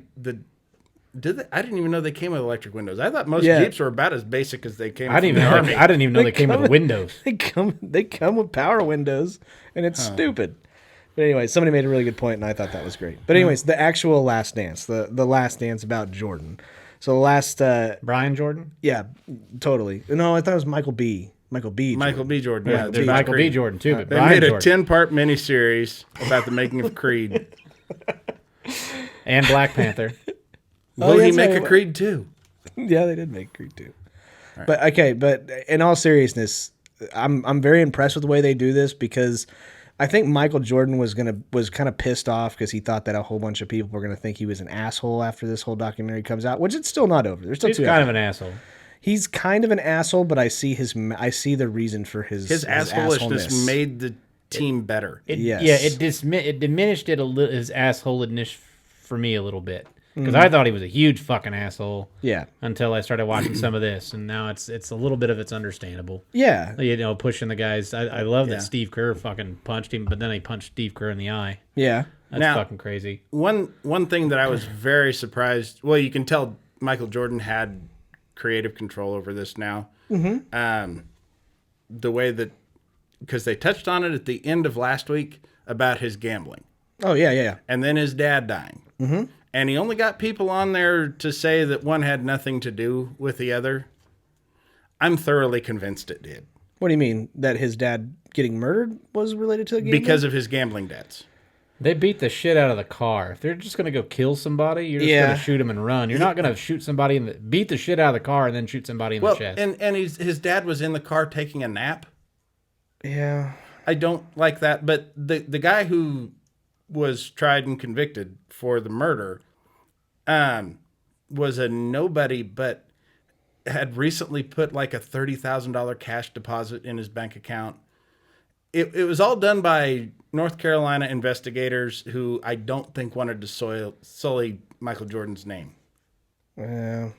didn't even know they came with electric windows. I thought most Yeah. Jeeps were about as basic as they came I didn't from even the know Army. I didn't even know They they came come with with- windows. They come with power windows, and it's stupid. But anyway, somebody made a really good point, and I thought that was great. But anyways, the actual Last Dance, the Last Dance about Jordan. So the last, Brian Jordan? yeah, totally. No, I thought it was Michael B. Michael B. Michael B. Jordan. Yeah, B. Michael B. Jordan, too, but They Brian made a Jordan. 10-part miniseries about the making of Creed. And Black Panther. Will yeah, he that's make right. a Creed too? Yeah, they did make Creed too. But okay, but in all seriousness, I'm very impressed with the way they do this because I think Michael Jordan was kind of pissed off because he thought that a whole bunch of people were gonna think he was an asshole after this whole documentary comes out, which it's still not over. There's still He's two kind of episodes. an asshole. He's kind of an asshole, but I see the reason for his assholishness assholeness. made the team better. Yes. Yeah, it diminished it a little, his assholeness for me a little bit. Because I thought he was a huge fucking asshole. Yeah. Until I started watching some of this, and now it's a little bit of it's understandable. Yeah. You know, pushing the guys. I love Yeah. that Steve Kerr fucking punched him, but then he punched Steve Kerr in the eye. Yeah. That's Now- fucking crazy. One thing that I was very surprised. Well, you can tell Michael Jordan had creative control over this now. Mm-hmm. The way that, because they touched on it at the end of last week about his gambling, Oh yeah, yeah, yeah. and then his dad dying. Mm-hmm. And he only got people on there to say that one had nothing to do with the other. I'm thoroughly convinced it did. What do you mean that his dad getting murdered was related to the game? Because of his gambling debts. They beat the shit out of the car. If they're just gonna go kill somebody, you're just Yeah. gonna shoot them and run. You're not gonna shoot somebody beat the shit out of the car and then shoot somebody in the chest. and his dad was in the car taking a nap. Yeah. I don't like that. But the guy who was tried and convicted for the murder was a nobody, but had recently put like a $30,000 cash deposit in his bank account. It was all done by North Carolina investigators who I don't think wanted to sully Michael Jordan's name. Yeah.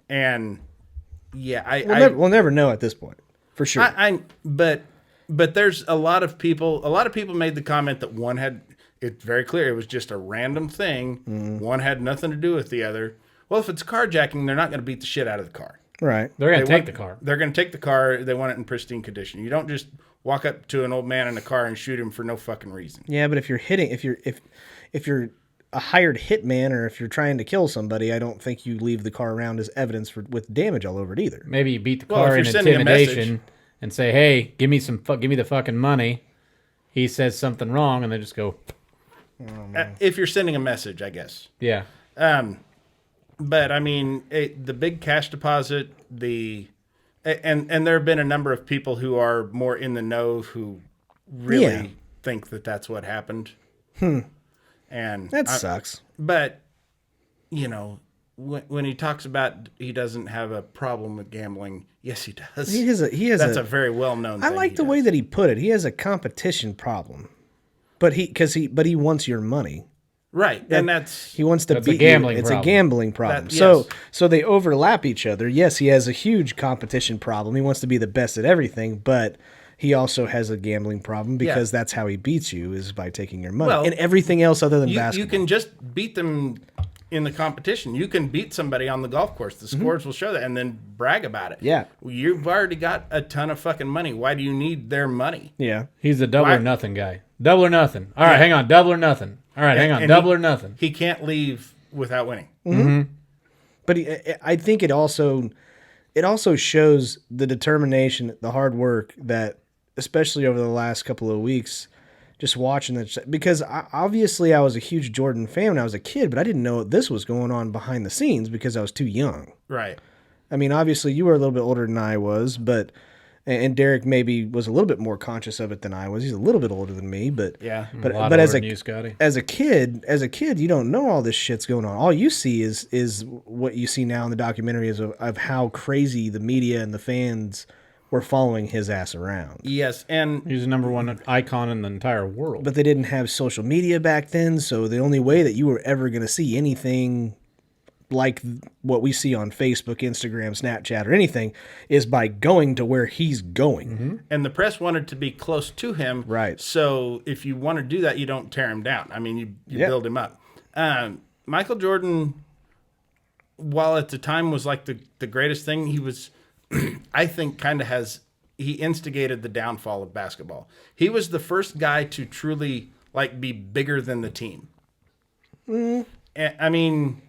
And yeah, We'll never know at this point, for sure. but there's a lot of people made the comment that one had, it's very clear it was just a random thing. One had nothing to do with the other. Well, if it's carjacking, they're not going to beat the shit out of the car. Right. They're gonna They take want- the car. They're going to take the car. They want it in pristine condition. You don't just walk up to an old man in a car and shoot him for no fucking reason. Yeah, but if you're a hired hitman or if you're trying to kill somebody, I don't think you leave the car around as evidence with damage all over it either. Maybe you beat the Well, if car you're in sending a intimidation and say, "Hey, give me the fucking money." He says something wrong, and they just go, If you're sending a message, I guess. "Yeah." But I mean, the big cash deposit, and there have been a number of people who are more in the know who really Yeah. think that that's what happened. And That sucks. But you know, when he talks about he doesn't have a problem with gambling, yes, he does. He has That's a very well known. I like the way that he put it. He has a competition problem, but he wants your money. right, and that's He wants to That's a beat gambling you. It's problem. a gambling problem. That- So yes. so they overlap each other. Yes, he has a huge competition problem. He wants to be the best at everything, but he also has a gambling problem because that's how he beats you is by taking your money Well, and everything else other than you basketball. can just beat them in the competition. You can beat somebody on the golf course. The scores will show that, and then brag about it. Yeah. You've already got a ton of fucking money. Why do you need their money? Yeah. He's the double Why- or nothing guy. Double or nothing. All right, hang on. Double or nothing. All right, hang on. And Double he- or nothing. He can't leave without winning. But I think it also shows the determination, the hard work that, especially over the last couple of weeks, just watching that. Because obviously I was a huge Jordan fan when I was a kid, but I didn't know this was going on behind the scenes because I was too young. Right. I mean, obviously you were a little bit older than I was, but and Derek maybe was a little bit more conscious of it than I was. He's a little bit older than me, but Yeah. but A lot but older as than you, Scotty. as a kid, you don't know all this shit's going on. All you see is what you see now in the documentary is of how crazy the media and the fans were following his ass around. Yes, and He's the number one icon in the entire world. But they didn't have social media back then, so the only way that you were ever going to see anything like what we see on Facebook, Instagram, Snapchat, or anything is by going to where he's going. the press wanted to be close to him. Right. So if you want to do that, you don't tear him down. I mean, you Yeah. build him up. Michael Jordan, while at the time was like the greatest thing, he was, I think, he instigated the downfall of basketball. He was the first guy to truly like be bigger than the team. I mean,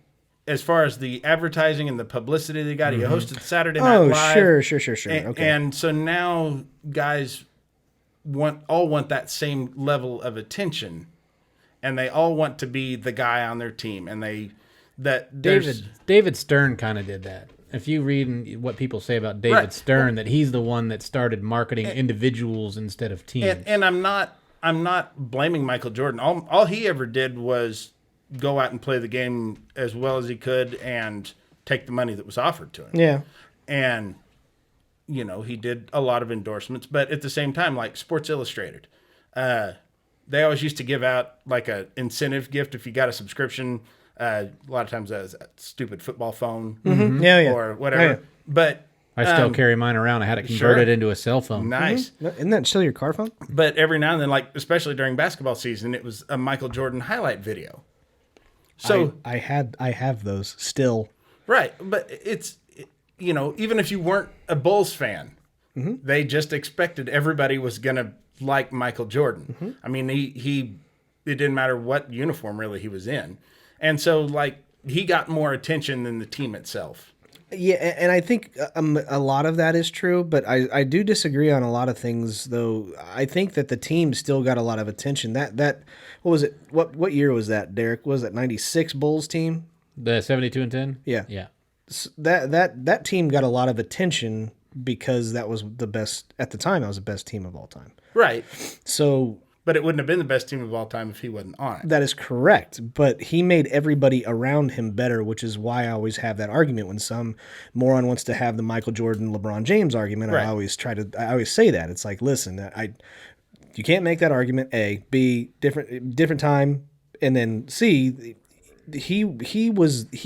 as far as the advertising and the publicity they got, he hosted Saturday Night Live. Sure. Okay. And so now guys want that same level of attention, and they all want to be the guy on their team. And David Stern kind of did that. If you read what people say about David Stern, that he's the one that started marketing individuals instead of teams. And I'm not blaming Michael Jordan. All he ever did was go out and play the game as well as he could and take the money that was offered to him. Yeah. And, he did a lot of endorsements. But at the same time, like Sports Illustrated, they always used to give out like a incentive gift if you got a subscription. A lot of times that was a stupid football phone or whatever. Yeah. But I still carry mine around. I had it converted into a cell phone. Nice. Isn't that still your car phone? But every now and then, like especially during basketball season, it was a Michael Jordan highlight video. So I have those still. Right, but it's even if you weren't a Bulls fan, they just expected everybody was gonna like Michael Jordan. I mean, it didn't matter what uniform really he was in, and so like he got more attention than the team itself. Yeah, and I think a lot of that is true, but I do disagree on a lot of things. Though I think that the team still got a lot of attention. That what was it? What year was that, Derek? Was that '96 Bulls team? The 72-10? Yeah. Yeah. That team got a lot of attention because that was the best at the time. That was the best team of all time. Right. So, but it wouldn't have been the best team of all time if he wasn't on it. That is correct. But he made everybody around him better, which is why I always have that argument when some moron wants to have the Michael Jordan, LeBron James argument. Right. I always say that. It's like, listen, you can't make that argument. A, B, different time, and then C, he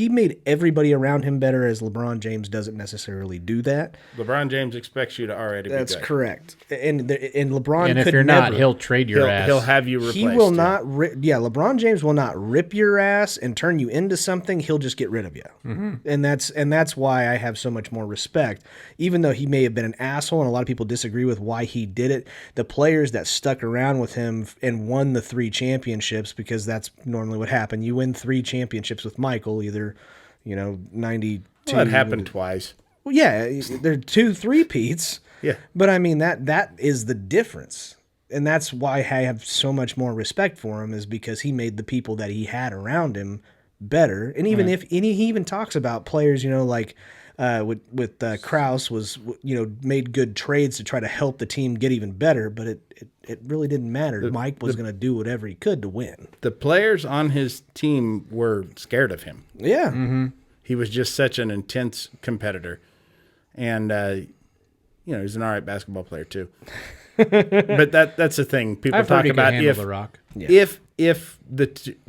made everybody around him better, as LeBron James doesn't necessarily do that. LeBron James expects you to already be good. That's correct. And LeBron and if could you're never, not, he'll trade your ass. He'll have you replaced. He will not LeBron James will not rip your ass and turn you into something. He'll just get rid of you. And that's why I have so much more respect. Even though he may have been an asshole and a lot of people disagree with why he did it, the players that stuck around with him and won the 3 championships, because that's normally what happened. You win 3 championships with Michael, either 92. Well, it happened twice. Well, yeah, there are 2 3-peats. Yeah. But I mean that is the difference. And that's why I have so much more respect for him, is because he made the people that he had around him better. And even he even talks about players, like with Krause was, made good trades to try to help the team get even better, but it really didn't matter. Mike was going to do whatever he could to win. The players on his team were scared of him. Yeah. He was just such an intense competitor. And, he's an all right basketball player too. But that's the thing. People I've heard talk he could about handle the rock. if the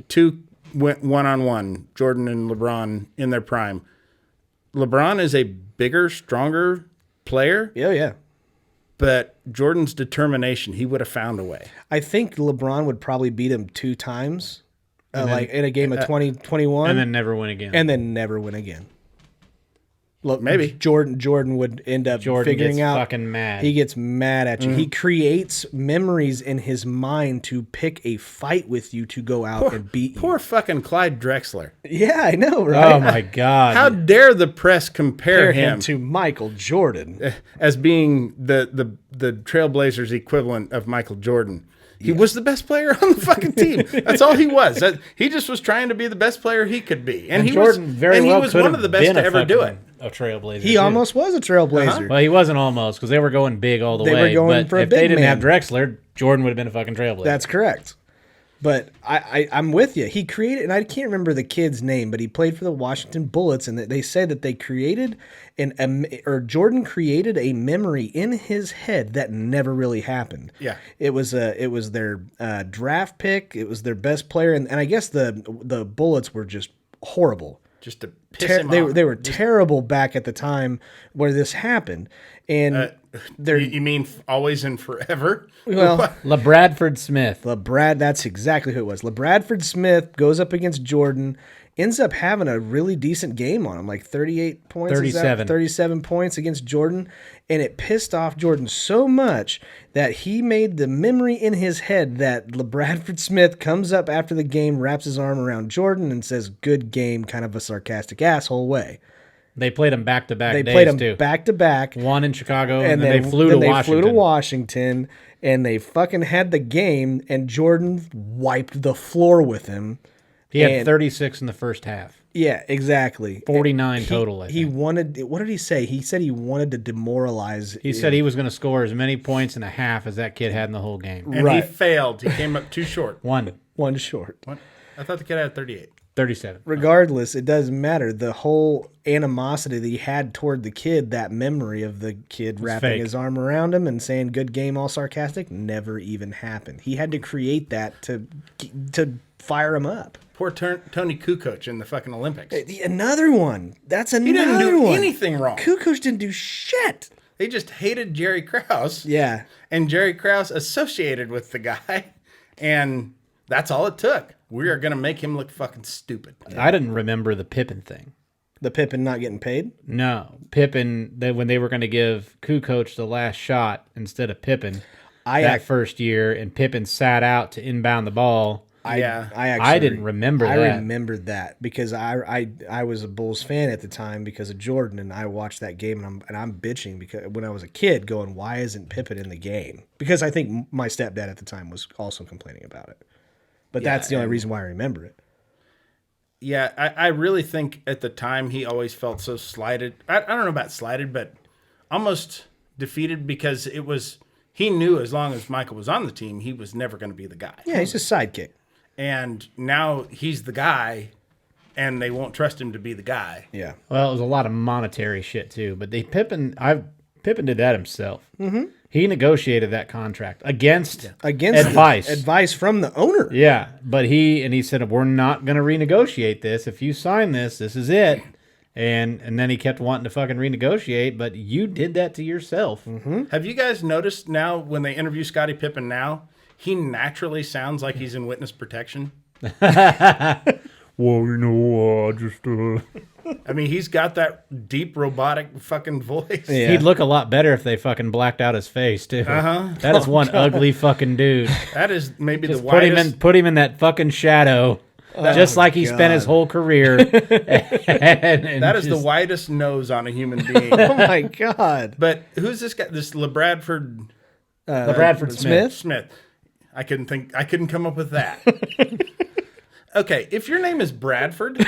two went one-on-one, Jordan and LeBron in their prime, LeBron is a bigger, stronger player. Yeah. But Jordan's determination, he would have found a way. I think LeBron would probably beat him 2 times, like in a game of 2021. And then never win again. And then never win again. Look, maybe Jordan would end up figuring gets out. Fucking mad. He gets mad at you. He creates memories in his mind to pick a fight with you to go out and beat you. Poor fucking Clyde Drexler. Yeah, I know, right? Oh my God! How dare the press compare him to Michael Jordan as being the Trailblazers equivalent of Michael Jordan? He was the best player on the fucking team. That's all he was. He just was trying to be the best player he could be, and he Jordan was one of the best to ever do it. A Trailblazer. He almost was a Trailblazer. Well, he wasn't almost, because they were going big all the way. They were going but for a if big they didn't man. have Drexler, Jordan would have been a fucking Trailblazer. That's correct. But I'm with you. He created, and I can't remember the kid's name, but he played for the Washington Bullets, and they said that they created Jordan created a memory in his head that never really happened. Yeah, it was their draft pick. It was their best player, and I guess the Bullets were just horrible. Just to piss him off. They were terrible back at the time where this happened, and You mean always and forever? Well, LeBradford Smith. that's exactly who it was. LeBradford Smith goes up against Jordan, ends up having a really decent game on him, like 38 points. 37. 37 points against Jordan. And it pissed off Jordan so much that he made the memory in his head that LeBradford Smith comes up after the game, wraps his arm around Jordan, and says, "Good game," kind of a sarcastic asshole way. They played him back-to-back They days, played him too. back to back. One in Chicago, and And then they flew to Washington. Flew to Washington, and they fucking had the game, and Jordan wiped the floor with him. He had and- 36 in the first half. Yeah, exactly. 49 total, I He think. wanted. What did he say? He said he wanted to demoralize. He said he was going to score as many points and a half as that kid had in the whole game. And Right. he failed. He came up too short. One. one short. What? I thought the kid had 38. 37. Regardless, it doesn't matter. The whole animosity that he had toward the kid, that memory of the kid wrapping fake. his arm around him and saying "good game," all sarcastic, never even happened. He had to create that to fire him up. Poor Tony Kukoc in the fucking Olympics. Another one. That's He another didn't do one. anything wrong. Kukoc didn't do shit. They just hated Jerry Krause. Yeah. And Jerry Krause associated with the guy. And that's all it took. We are going to make him look fucking stupid. I didn't remember the Pippen thing. The Pippen not getting paid? No. Pippen, when they were going to give Kukoc the last shot instead of Pippen first year, and Pippen sat out to inbound the ball. I didn't remember that. I remembered that because I was a Bulls fan at the time because of Jordan, and I watched that game, and I'm bitching because when I was a kid, going, why isn't Pippen in the game? Because I think my stepdad at the time was also complaining about it, but that's the only reason why I remember it. Yeah, I really think at the time he always felt so slighted. I don't know about slighted, but almost defeated because he knew as long as Michael was on the team, he was never going to be the guy. Yeah, he's just sidekick. And now he's the guy, and they won't trust him to be the guy. Yeah. Well, it was a lot of monetary shit too. But Pippen did that himself. Mm-hmm. He negotiated that contract against advice from the owner. Yeah, but he said, we're not going to renegotiate this. If you sign this, this is it. And then he kept wanting to fucking renegotiate, but you did that to yourself. Mm-hmm. Have you guys noticed now when they interview Scottie Pippen now, he naturally sounds like he's in witness protection? Well, I mean, he's got that deep robotic fucking voice. Yeah. he'd look a lot better if they fucking blacked out his face too. That is one ugly fucking dude. That is maybe Just the widest. put him in that fucking shadow, just like he spent his whole career. and That is the just- widest nose on a human being. Oh my God. But who's this guy? This LeBradford Bradford Smith. Smith. I couldn't come up with that. Okay, if your name is Bradford,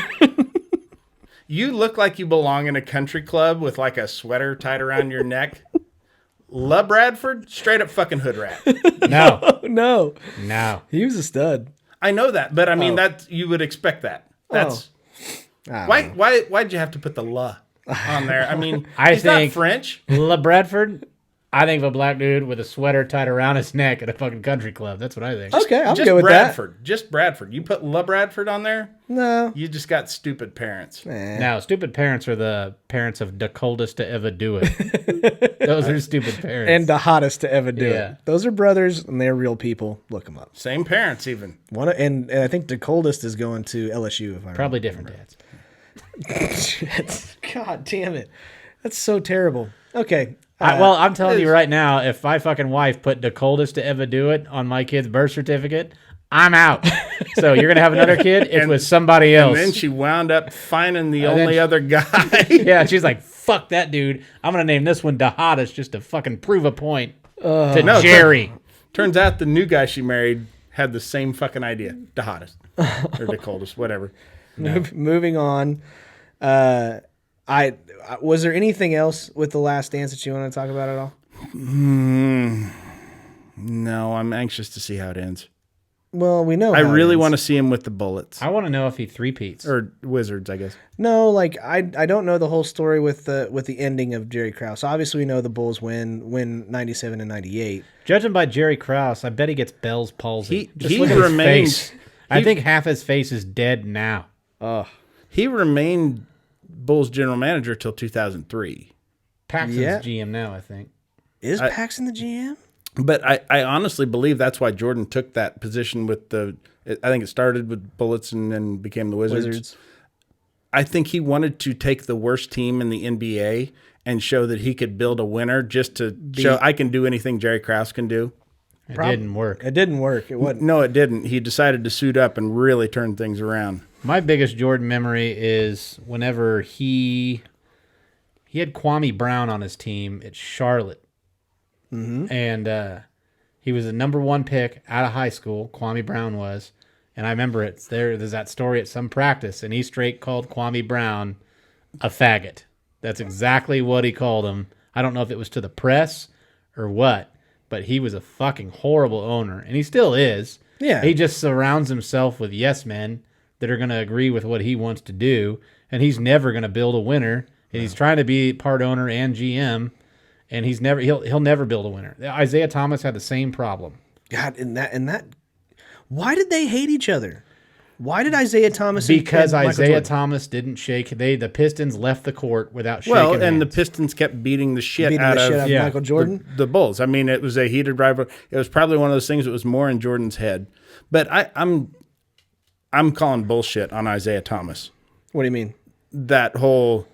you look like you belong in a country club with like a sweater tied around your neck. Bradford, straight up fucking hood rat. No, No. no. He was a stud. I know that, but I mean that you would expect that. That's why'd you have to put the on there? I mean, he's not French. Bradford. I think of a black dude with a sweater tied around his neck at a fucking country club. That's what I think. Okay, I'm Just good with Bradford. Just Bradford. You put Bradford on there, that. No. you just got stupid parents. Now, stupid parents are the parents of the coldest to ever do it. Those are stupid parents. And the hottest to ever do Yeah. it. Those are brothers, and they're real people. Look them up. Same parents, even. And I think the coldest is going to LSU. If I Probably different dads. Shit. God damn it. That's so terrible. Okay. Well, I'm telling you right now, if my fucking wife put the coldest to ever do it on my kid's birth certificate, I'm out. So you're gonna have another kid? It's with somebody else. And then she wound up finding the then only she- other guy. Yeah, she's like, "Fuck that dude! I'm gonna name this one the hottest just to fucking prove a point to Jerry." Turns out the new guy she married had the same fucking idea. The hottest. Or the coldest, whatever. Moving on. Was there anything else with The Last Dance that you want to talk about at all? No, I'm anxious to see how it ends. Well, we know. I really want to see him with the Bullets. I want to know if he three-peats. Or Wizards, I guess. No, like I don't know the whole story with the ending of Jerry Krause. Obviously, we know the Bulls win 97 and 98. Judging by Jerry Krause, I bet he gets Bell's palsy. Just He look at his remained- face. I think half his face is dead now. He remained Bulls general manager till 2003. Paxson's Yeah. GM now, I think. Is Paxson the GM? But I honestly believe that's why Jordan took that position with I think it started with Bullets and then became the Wizards. I think he wanted to take the worst team in the NBA and show that he could build a winner just to show I can do anything Jerry Krause can do. It didn't work. It didn't work. It wasn't. No, it didn't. He decided to suit up and really turn things around. My biggest Jordan memory is whenever he had Kwame Brown on his team at Charlotte. Mm-hmm. And he was the number 1 pick out of high school, Kwame Brown was. And I remember there's that story at some practice, and he straight called Kwame Brown a faggot. That's exactly what he called him. I don't know if it was to the press or what, but he was a fucking horrible owner, and he still is. Yeah. He just surrounds himself with yes men that are going to agree with what he wants to do, and he's never going to build a winner. And he's trying to be part owner and GM, and he'll never build a winner. Isaiah Thomas had the same problem. God, and that. Why did they hate each other? Why did Isaiah Thomas? Because and Michael Isaiah Jordan? Thomas didn't shake. The Pistons left the court without shaking Well, and hands. the Pistons kept beating the shit out of Michael Jordan. the Bulls. I mean, it was a heated rivalry. It was probably one of those things that was more in Jordan's head. But I'm calling bullshit on Isaiah Thomas. What do you mean? That whole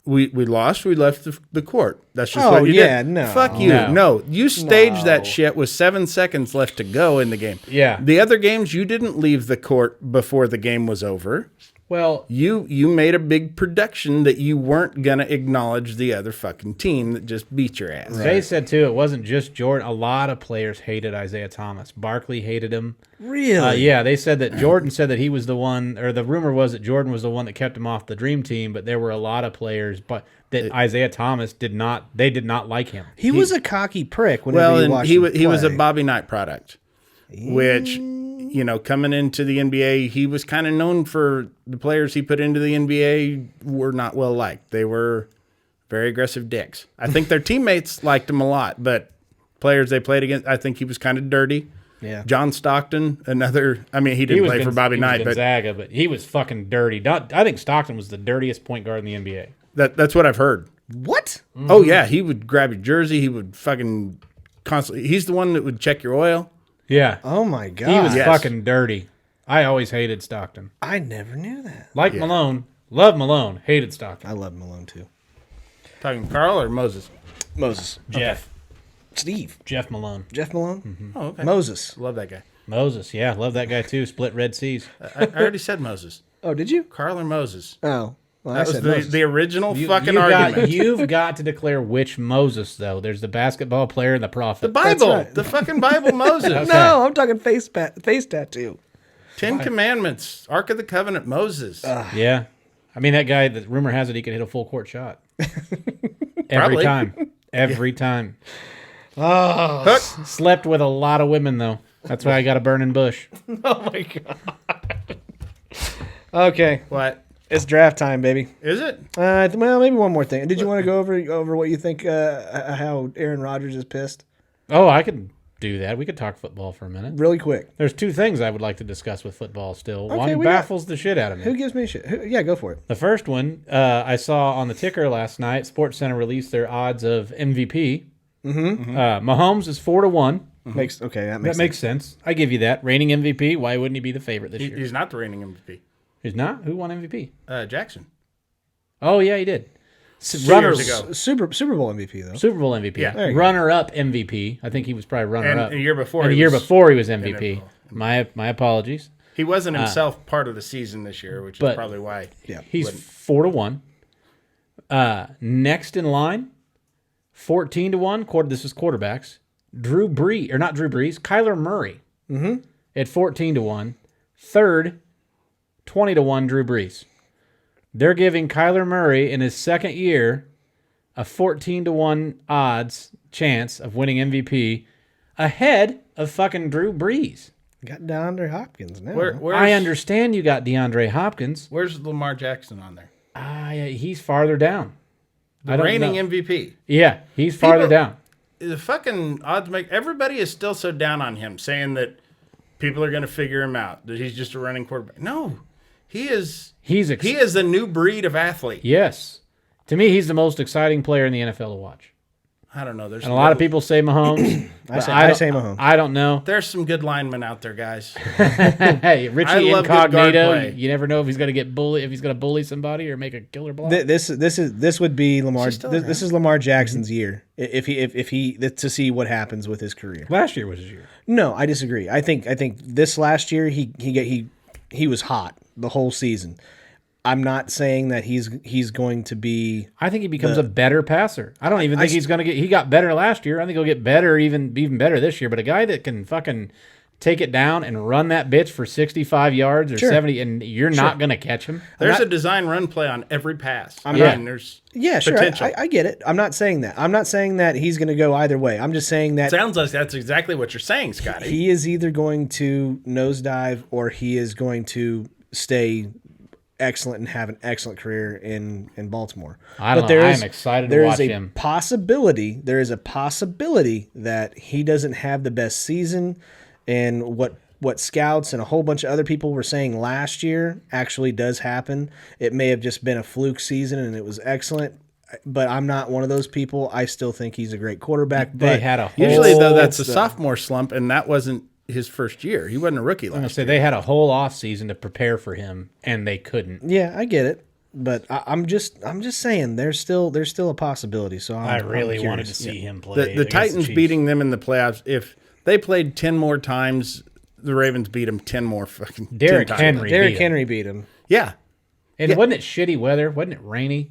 we lost, we left the court. That's just Oh, what you yeah, did. no. Fuck you. No. You staged that shit with 7 seconds left to go in the game. Yeah. The other games, you didn't leave the court before the game was over. Well, You made a big production that you weren't going to acknowledge the other fucking team that just beat your ass. they said, too, it wasn't just Jordan. A lot of players hated Isaiah Thomas. Barkley hated him. Really? Yeah, they said that Jordan said that he was the one, or the rumor was that Jordan was the one that kept him off the dream team, but there were a lot of players that Isaiah Thomas did not like him. He was a cocky prick whenever you watched him he was a play. Bobby Knight product, which, coming into the NBA, he was kind of known for the players he put into the NBA were not well liked. They were very aggressive dicks. I think their teammates liked him a lot, but players they played against, I think he was kind of dirty. Yeah. John Stockton, he didn't play for Bobby Knight, but Gonzaga, but he was fucking dirty. I think Stockton was the dirtiest point guard in the NBA. that's what I've heard. What? Oh yeah, he would grab your jersey. He would fucking constantly. He's the one that would check your oil. Yeah. Oh my God. He was Yes. fucking dirty. I always hated Stockton. I never knew that. Like Malone, loved Malone, hated Stockton. I love Malone too. Talking Carl or Moses? Moses. Jeff. Steve. Jeff Malone. Jeff Malone. Oh, okay. Moses. Love that guy. Moses, yeah, love that guy too. Split Red Seas. I already said Moses. Oh, did you? Carl or Moses? Oh. Well, That I was said Moses. the original fucking argument. You've got to declare which Moses, though. There's the basketball player and the prophet. The Bible. right. The fucking Bible Moses. Okay. No, I'm talking face tattoo. 10 Commandments. Ark of the Covenant Moses. Yeah. I mean, that guy, the rumor has it he could hit a full court shot. Every Probably. time. Every time. Hook. Slept with a lot of women, though. That's why I got a burning bush. Oh my God. Okay, What? it's draft time, baby. Is it? Well, maybe one more thing. Did you want to go over what you think? How Aaron Rodgers is pissed? Oh, I could do that. We could talk football for a minute. Really quick. There's 2 things I would like to discuss with football still. Okay, One we got- baffles the shit out of me. Who gives me shit? Yeah, go for it. The first one, I saw on the ticker last night. SportsCenter released their odds of MVP. Mahomes is 4-1. That That makes sense. I give you that. Reigning MVP. Why wouldn't he be the favorite this year? He's not the reigning MVP. He's not. Who won MVP? Jackson. Oh yeah, he did. 2 years ago. Super Bowl MVP though. Super Bowl MVP. Yeah. There you go. Runner-up MVP. I think he was probably runner-up. And a year before. And a he year was- before he was MVP. My apologies. He wasn't himself part of the season this year, which is but- probably why. Yeah. He's 4-1. Next in line, 14-1. This is quarterbacks. Kyler Murray. At 14-1. Third, 20-1. Drew Brees. They're giving Kyler Murray in his second year a 14-1 odds chance of winning MVP ahead of fucking Drew Brees. Got DeAndre Hopkins now. I understand you got DeAndre Hopkins. Where's Lamar Jackson on there? He's farther down. The reigning MVP. Yeah, he's farther People- down. The fucking odds make everybody is still so down on him, saying that people are going to figure him out, that he's just a running quarterback. No, he is. He is a new breed of athlete. Yes. To me, he's the most exciting player in the NFL to watch. I don't know. There's And a lot of people say Mahomes. I don't- say Mahomes. I don't know. There's some good linemen out there, guys. Hey, I Richie love good guard Incognito. play. You never know if he's going to get bully, if he's going to bully somebody or make a killer block. This would be Lamar. still This is Lamar Jackson's year. If he to see what happens with his career. Last year was his year. No, I disagree. I think this last year he was hot the whole season. I'm not saying that he's going to be. I think he becomes a better passer. I don't even think he's going to get. He got better last year. I think he'll get better, even better this year. But a guy that can fucking take it down and run that bitch for 65 yards or 70, and you're not going to catch him. There's a design run play on every pass. There's Sure. potential. I get it. I'm not saying that. I'm not saying that he's going to go either way. I'm just saying that Sounds like that's exactly what you're saying, Scotty. he is either going to nosedive or he is going to stay excellent and have an excellent career in Baltimore. I don't know. I'm excited to watch him. There is a possibility that he doesn't have the best season, and what scouts and a whole bunch of other people were saying last year actually does happen. It may have just been a fluke season and it was excellent, but I'm not one of those people. I still think he's a great quarterback. They had a whole, Usually, though, that's a sophomore slump, and that wasn't his first year. He wasn't a rookie I'm going to last say year. they had a whole off season to prepare for him, and they couldn't. Yeah, I get it, but I'm just saying there's still a possibility. So I really I'm wanted curious. to see him play. The against Titans Chiefs. beating them in the playoffs. If they played 10 more times, the Ravens beat them 10 more fucking 10 Derrick times. Henry. Derrick beat him. Henry beat him. Yeah. And wasn't it shitty weather? Wasn't it rainy?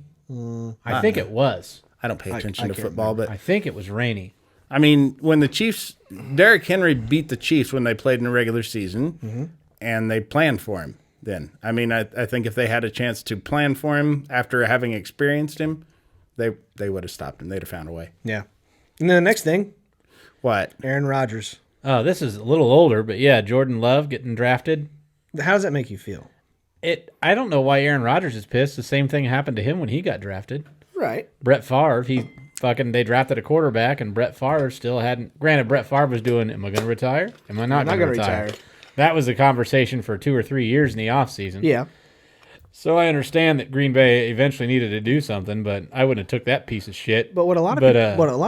I think it was. I don't pay attention to can't football, but I think it was rainy. I mean, when the Chiefs, Derrick Henry beat the Chiefs when they played in the regular season, and they planned for him then. I mean, I think if they had a chance to plan for him after having experienced him, they would have stopped him. They'd have found a way. Yeah. And then the next thing, What? Aaron Rodgers. Oh, this is a little older, but yeah, Jordan Love getting drafted. How does that make you feel? I don't know why Aaron Rodgers is pissed. The same thing happened to him when he got drafted. Right. Brett Favre, they drafted a quarterback, and Brett Favre still hadn't. Granted, Brett Favre was doing, am I going to retire? Am I not going to retire? That was the conversation for 2 or 3 years in the offseason. Yeah. So I understand that Green Bay eventually needed to do something, but I wouldn't have took that piece of shit. But what a lot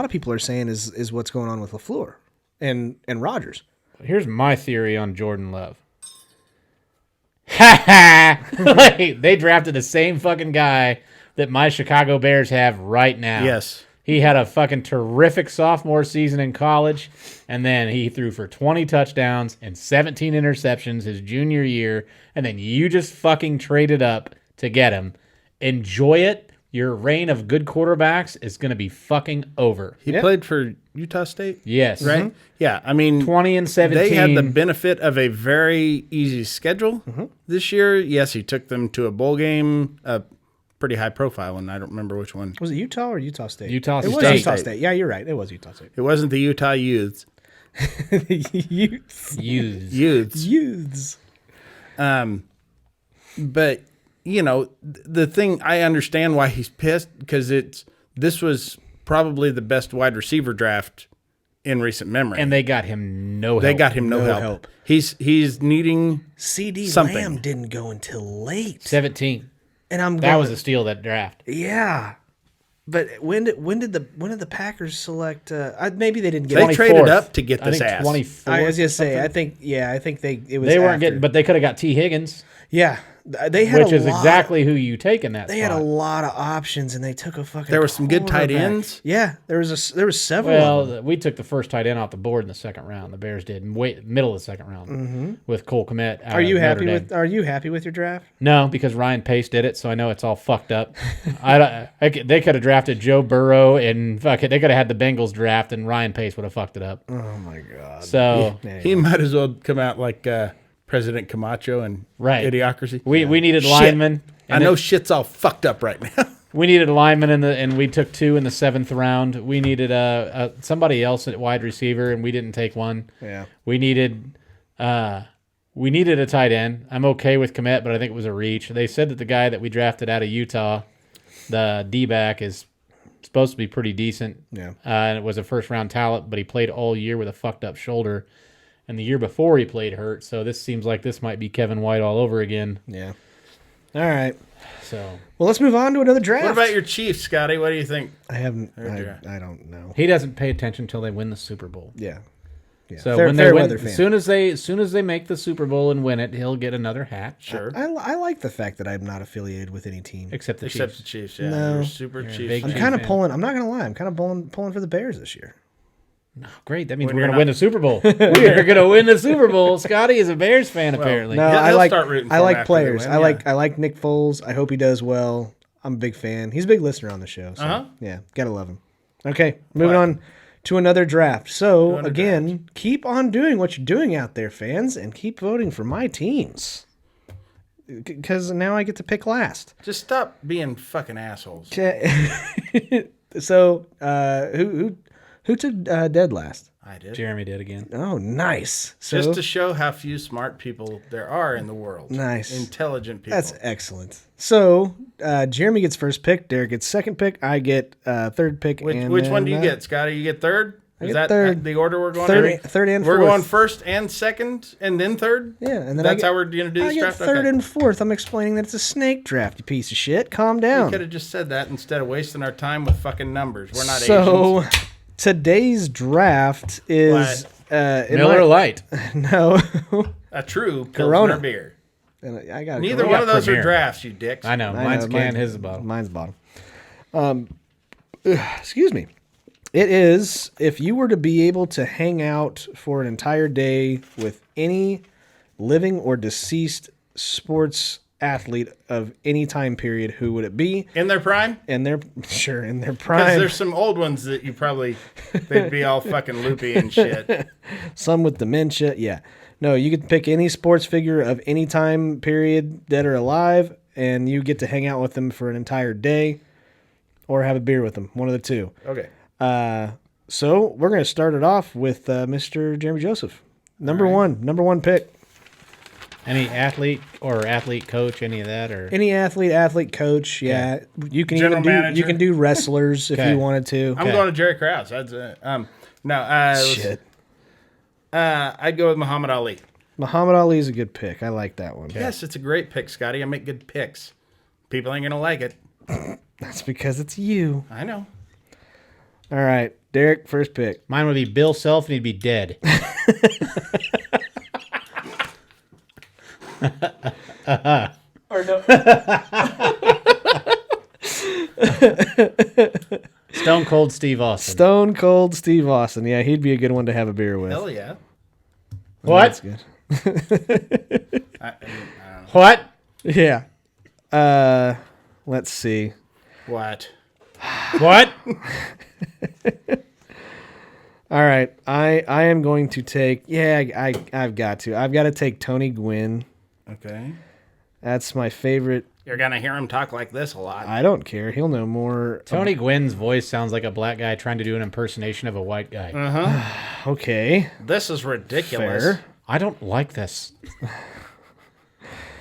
of people are saying is what's going on with LaFleur and Rodgers. Here's my theory on Jordan Love. Ha ha! They drafted the same fucking guy that my Chicago Bears have right now. Yes. He had a fucking terrific sophomore season in college, and then he threw for 20 touchdowns and 17 interceptions his junior year, and then you just fucking traded up to get him. Enjoy it. Your reign of good quarterbacks is going to be fucking over. He played for Utah State? Yes. Right? Yeah. I mean, 20 and 17. they had the benefit of a very easy schedule this year. Yes, he took them to a bowl game, a pretty high profile one. I don't remember which one. Was it Utah or Utah State? Utah It was State. Utah State. Yeah, you're right. It was Utah State. It wasn't the Utah Youths. Youths. Youths. But, you know, the thing, I understand why he's pissed, because this was probably the best wide receiver draft in recent memory. And they got him no help. They got him no No help. help. He's needing CD something. Lamb didn't go until late. 17. And That was a steal, that draft. Yeah. But when did the Packers select? Maybe they didn't get. They 24th. traded up to get I this think ass. 24th. I was gonna say. I think they. It was. They weren't after. getting, but they could have got T. Higgins, Yeah, they had which a is lot, exactly who you take in that They spot. had a lot of options, and they took a fucking. There were some good tight quarterback. ends. Yeah, there was several. of them. Well, we took the first tight end off the board in the second round. The Bears did, middle of the second round, with Cole Kmet. Are you happy with? Are you happy with your draft? No, because Ryan Pace did it, so I know it's all fucked up. They could have drafted Joe Burrow, and they could have had the Bengals draft, and Ryan Pace would have fucked it up. Oh my god. So He might as well come out like President Camacho and Right. Idiocracy. we needed Shit. linemen. I and know it- shit's all fucked up right now. we needed linemen and we took 2 in the 7th round. We needed somebody else at wide receiver, and we didn't take one. Yeah. We needed a tight end. I'm okay with Kmet, but I think it was a reach. They said that the guy that we drafted out of Utah, the D-back, is supposed to be pretty decent. Yeah. And it was a first-round talent, but he played all year with a fucked-up shoulder. And the year before he played hurt, so this seems like this might be Kevin White all over again. Yeah. All right. So Well, let's move on to another draft. What about your Chiefs, Scotty? What do you think? I haven't. dear. I don't know. he doesn't pay attention until they win the Super Bowl. Yeah. So Fair- when fair they win, weather fan. as soon as they make the Super Bowl and win it, he'll get another hat. Sure. I like the fact that I'm not affiliated with any team. Except the Except Chiefs. the Chiefs, yeah. No. You're super You're a Chiefs. big I'm fan. kind of fan. pulling. I'm not gonna lie. I'm kind of pulling for the Bears this year. Great. That means When we're you're going to not- win the Super Bowl. We are going to win the Super Bowl. Scotty is a Bears fan, apparently. No, He'll- I he'll like. start rooting for I him like after they players. win, I like Nick Foles. I hope he does well. I'm a big fan. He's a big listener on the show. So, Uh-huh. yeah, gotta love him. Okay, moving on to another draft. So Another again, keep on doing what you're doing out there, fans, and keep voting for my teams. Because now I get to pick last. Just stop being fucking assholes. So who took dead last? I did. Jeremy did again. Oh, nice. So Just to show how few smart people there are in the world. Nice. Intelligent people. that's excellent. So Jeremy gets first pick. Derek gets second pick. I get third pick. Which and one do you then, get, Scotty? You get third? Is get that third. the order we're going Third, in? third and We're fourth. going first and second and then third? Yeah, and then That's how we're going to do I this get draft? third Okay. and fourth. I'm explaining that it's a snake draft, you piece of shit. Calm down. You could have just said that instead of wasting our time with fucking numbers. We're not So Asians. today's draft is Miller Lite. no. A true Pilsner Corona. beer. And I got Neither We one got of those Premier. are drafts, you dicks. I know. I Mine's know, can, his is a bottle. Mine's bottom. Excuse me. It is if you were to be able to hang out for an entire day with any living or deceased sports athlete of any time period, who would it be? In their prime? And they're sure in their Because prime. there's some old ones that you probably, they'd be all fucking loopy and shit. Some with dementia. Yeah. No, you could pick any sports figure of any time period, dead or alive, and you get to hang out with them for an entire day or have a beer with them. One of the two. Okay. So we're going to start it off with Mr. Jeremy Joseph. Number one pick. Any athlete or athlete coach, any of that? Or Any athlete coach. Yeah. You can General even do, manager. you can do wrestlers if Okay. you wanted to. I'm going to Jerry Krause. That's Shit. I'd go with Muhammad Ali. Muhammad Ali is a good pick. I like that one. Yes, it's a great pick, Scotty. I make good picks. People ain't gonna like it. That's because it's you. I know. All right. Derek, first pick. Mine would be Bill Self, and he'd be dead. Or no. Stone Cold Steve Austin. Stone Cold Steve Austin. Yeah, he'd be a good one to have a beer with. Hell yeah. That's What? good. I don't know. What? Yeah. Let's see. What? What? All right. I am going to take. Yeah, I've got to. I've got to take Tony Gwynn. Okay. That's my favorite. You're gonna hear him talk like this a lot. I don't care. He'll know more. Tony Gwynn's voice sounds like a black guy trying to do an impersonation of a white guy. Okay. This is ridiculous. Fair. I don't like this.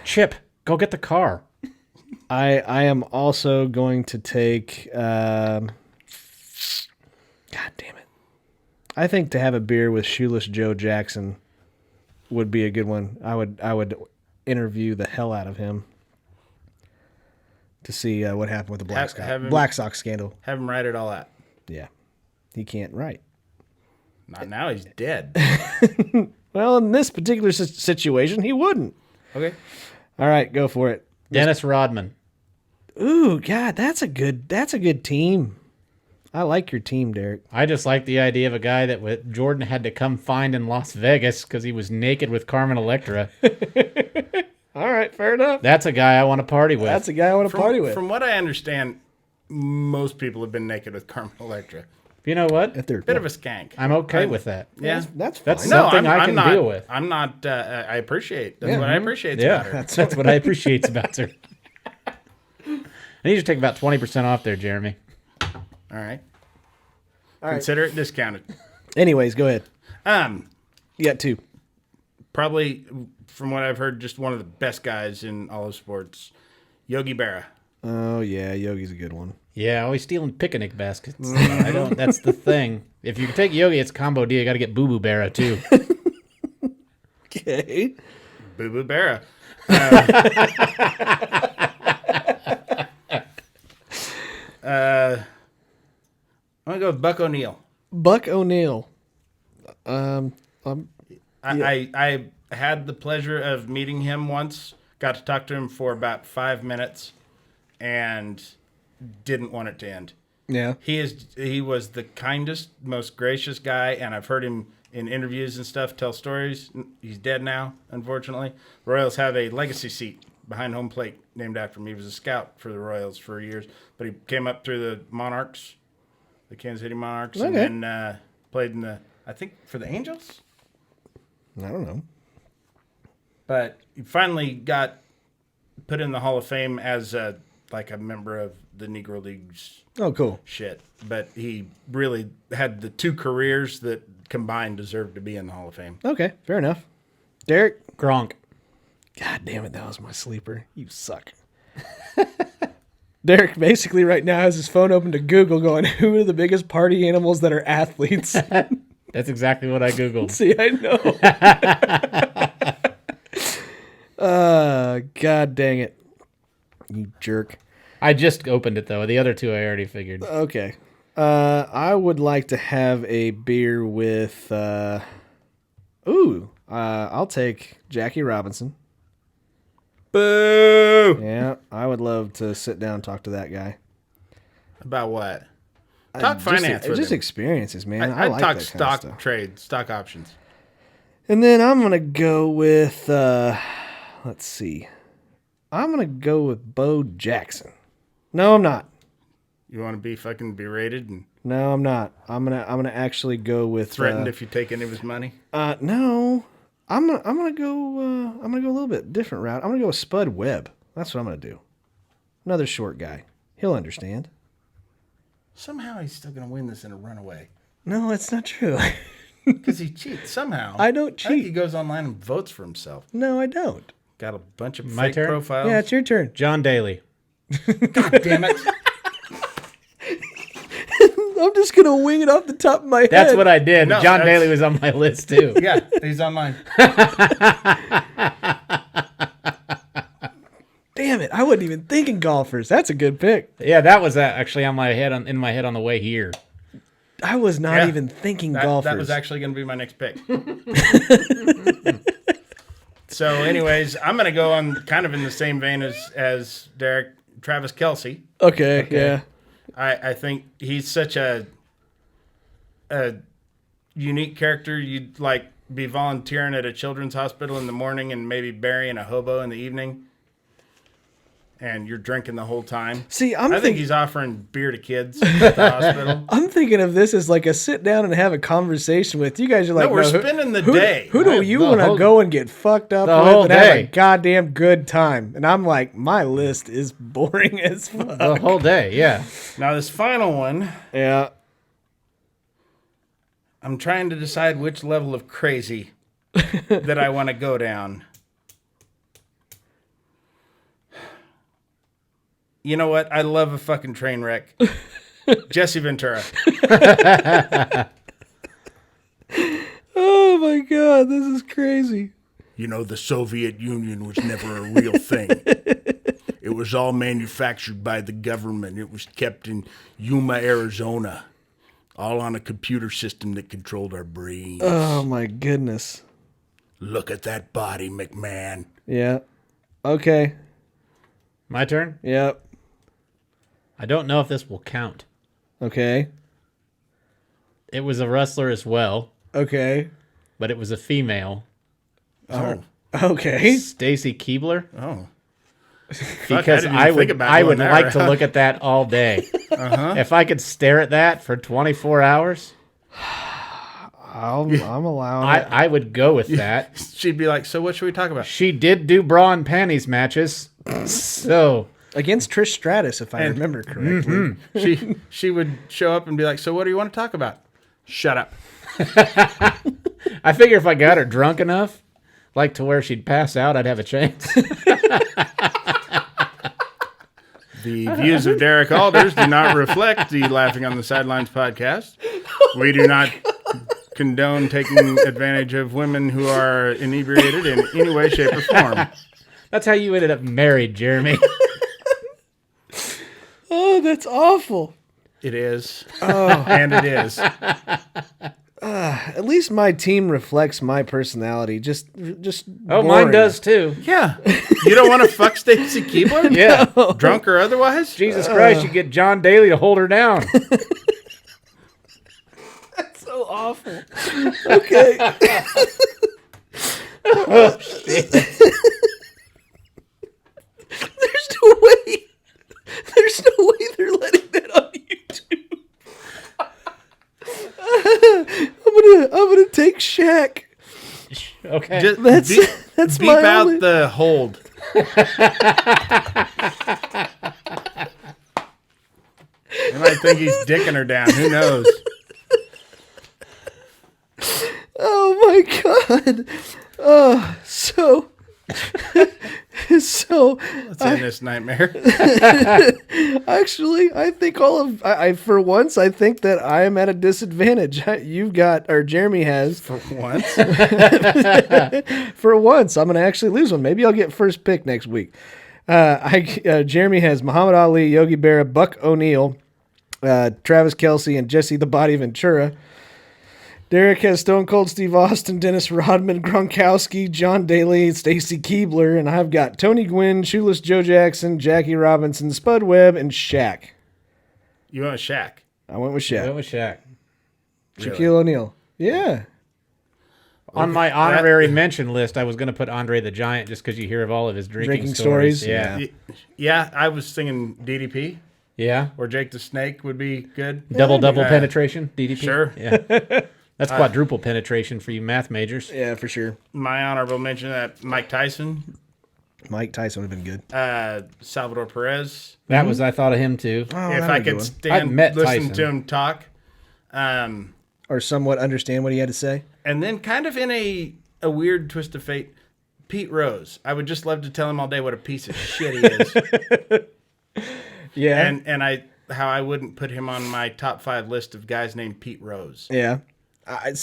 Chip, go get the car. I am also going to take. God damn it! I think to have a beer with Shoeless Joe Jackson would be a good one. I would interview the hell out of him to see what happened with the have him- Black Sox scandal. Have him write it all out. Yeah, he can't write. Not now. He's dead. Well, in this particular situation, he wouldn't. Okay. All right, go for it. Dennis Rodman. Ooh, God, that's a good team. I like your team, Derek. I just like the idea of a guy that Jordan had to come find in Las Vegas because he was naked with Carmen Electra. All right, fair enough. That's a guy I want to party with. That's a guy I want to party with. From what I understand, most people have been naked with Carmen Electra. You know what? If they're- Bit of a skank. I'm okay with that. Yeah. That's fine. That's something I can not, deal with. I'm not. I appreciate. That's Yeah. what I appreciate Yeah, about her. that's what I appreciate about her. I need you to take about 20% off there, Jeremy. All right. All right. Consider it discounted. Anyways, go ahead. Um, You got two. probably from what I've heard, just one of the best guys in all of sports, Yogi Berra. Oh yeah, Yogi's a good one. Yeah, always stealing picnic baskets. I don't. That's the thing. If you can take Yogi, it's a combo deal. You got to get Boo Boo Barra too. Okay. Boo Boo Berra. with Buck O'Neill. Buck O'Neill. I had the pleasure of meeting him once. Got to talk to him for about 5 minutes, and didn't want it to end. Yeah. He was the kindest, most gracious guy, and I've heard him in interviews and stuff tell stories. He's dead now, unfortunately. Royals have a legacy seat behind home plate named after him. He was a scout for the Royals for years, but he came up through the Monarchs, the Kansas City Monarchs, Okay. and then played in I think for the Angels. I don't know. But he finally got put in the Hall of Fame as a member of the Negro Leagues Oh, cool. shit. But he really had the two careers that combined deserved to be in the Hall of Fame. Okay, fair enough. Derek? Gronk. God damn it, that was my sleeper. You suck. Derek basically right now has his phone open to Google going, who are the biggest party animals that are athletes? That's exactly what I Googled. See, I know. God dang it. You jerk. I just opened it, though. The other two I already figured. Okay. I would like to have a beer with, I'll take Jackie Robinson. Boo! Yeah, I would love to sit down and talk to that guy. About what? Talk finance with just him. experiences, man. I I'd like talk that stock kind of stuff. trade, stock options. And then I'm going to go with, let's see. I'm going to go with Bo Jackson. No, I'm not. You want to be fucking berated and No, I'm not. I'm gonna actually go with threatened if you take any of his money? No. I'm gonna go a little bit different route. I'm gonna go with Spud Webb. That's what I'm gonna do. Another short guy. He'll understand. Somehow he's still going to win this in a runaway. No, that's not true. Because he cheats somehow. I don't I think he cheat. goes online and votes for himself. No, I don't. Got a bunch of My fake turn? profiles. Yeah, it's your turn. John Daly. God damn it. I'm just gonna wing it off the top of my head. That's what I did. No, John that's- Daly was on my list, too. Yeah, he's online. Damn it! I wasn't even thinking golfers. That's a good pick. Yeah, that was actually in my head on the way here. I was not Yeah. even thinking That, golfers. that was actually going to be my next pick. So, anyways, I'm going to go on kind of in the same vein as Derek, Travis Kelce. okay. Yeah. I think he's such a unique character. You'd like be volunteering at a children's hospital in the morning and maybe burying a hobo in the evening, and you're drinking the whole time. See, I think thinking he's offering beer to kids at the hospital. I'm thinking of this as like a sit down and have a conversation with. You guys are like, No, we're who- spending the who, day. Who do you The want to whole- go and get fucked up the with whole and have a day. goddamn good time? And I'm like, my list is boring as fuck. The whole day, yeah. Now, this final one, Yeah. I'm trying to decide which level of crazy that I want to go down. You know what? I love a fucking train wreck. Jesse Ventura. Oh my god, this is crazy. You know, the Soviet Union was never a real thing. It was all manufactured by the government. It was kept in Yuma, Arizona, all on a computer system that controlled our brains. Oh my goodness. Look at that body, McMahon. Yeah. Okay. My turn? Yep. I don't know if this will count. Okay. It was a wrestler as well, Okay. but it was a female. Oh. Okay. Stacy Keebler. Oh. Because didn't even I think would about I going would there. like to look at that all day. If I could stare at that for 24 hours, I'm allowing it. I would go with that. She'd be like, so what should we talk about? She did do bra and panties matches. So Against Trish Stratus, if I remember correctly. She would show up and be like, so what do you want to talk about? Shut up. I figure if I got her drunk enough, like to where she'd pass out, I'd have a chance. The views of Derek Alders do not reflect the Laughing on the Sidelines podcast. We do not condone taking advantage of women who are inebriated in any way, shape, or form. That's how you ended up married, Jeremy. Oh, that's awful. It is. Oh, and it is. At least my team reflects my personality. Just. Oh, boring. mine does too. Yeah. You don't want to fuck Stacy Keebler? Yeah. Drunk or otherwise? Jesus Christ, you get John Daly to hold her down. That's so awful. Okay. Oh, shit. There's no way. There's no way they're letting that on YouTube. I'm gonna take Shaq. Okay. Just That's beep my out only... the hold. They might think he's dicking her down. Who knows? Oh my god. So Let's end this nightmare. actually, I think I for once I think that I am at a disadvantage. You've got, or Jeremy has. For once. For once, I'm gonna actually lose one. Maybe I'll get first pick next week. Jeremy has Muhammad Ali, Yogi Berra, Buck O'Neill, Travis Kelce, and Jesse the Body Ventura. Derek has Stone Cold Steve Austin, Dennis Rodman, Gronkowski, John Daly, Stacy Keebler, and I've got Tony Gwynn, Shoeless Joe Jackson, Jackie Robinson, Spud Webb, and Shaq. You want a Shaq? I went with Shaq. Went with Shaq. Shaquille O'Neal. Yeah. On my honorary mention list, I was going to put Andre the Giant just because you hear of all of his drinking stories. stories? Yeah. Yeah, I was thinking DDP. Yeah. Or Jake the Snake would be good. Double penetration, DDP. Sure. Yeah. That's quadruple penetration for you math majors. Yeah, for sure. My honorable mention that Mike Tyson, Mike Tyson would have been good. Salvador Perez. That was, I thought of him too. Oh, If that I would be could one. stand I've met listen Tyson. to him talk. Or somewhat understand what he had to say. And then kind of in a weird twist of fate, Pete Rose. I would just love to tell him all day what a piece of shit he is. Yeah. And how I wouldn't put him on my top 5 list of guys named Pete Rose. Yeah. I'm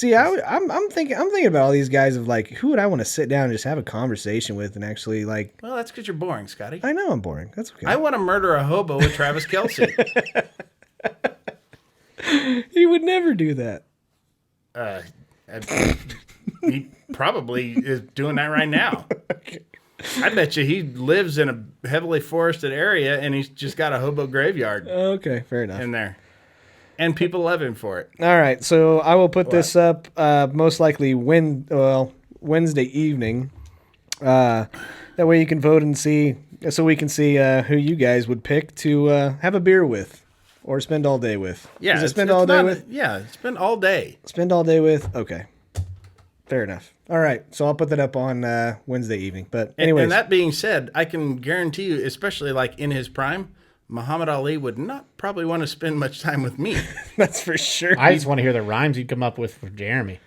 thinking about all these guys of like, who would I want to sit down and just have a conversation with and actually like. Well, that's because you're boring, Scotty. I know I'm boring. That's okay. I want to murder a hobo with Travis Kelce. He would never do that. He probably is doing that right now. I bet you he lives in a heavily forested area and he's just got a hobo graveyard Okay, fair enough. in there. And people love him for it. All right, so I will put this up most likely Wednesday evening. That way you can vote and see, so we can see who you guys would pick to have a beer with or spend all day with. Yeah, Is it spend all day with? Yeah, spend all day. Spend all day with? Okay. Fair enough. All right, so I'll put that up on Wednesday evening. But anyways. And that being said, I can guarantee you, especially like in his prime, Muhammad Ali would not probably want to spend much time with me. That's for sure. I just want to hear the rhymes you'd come up with for Jeremy.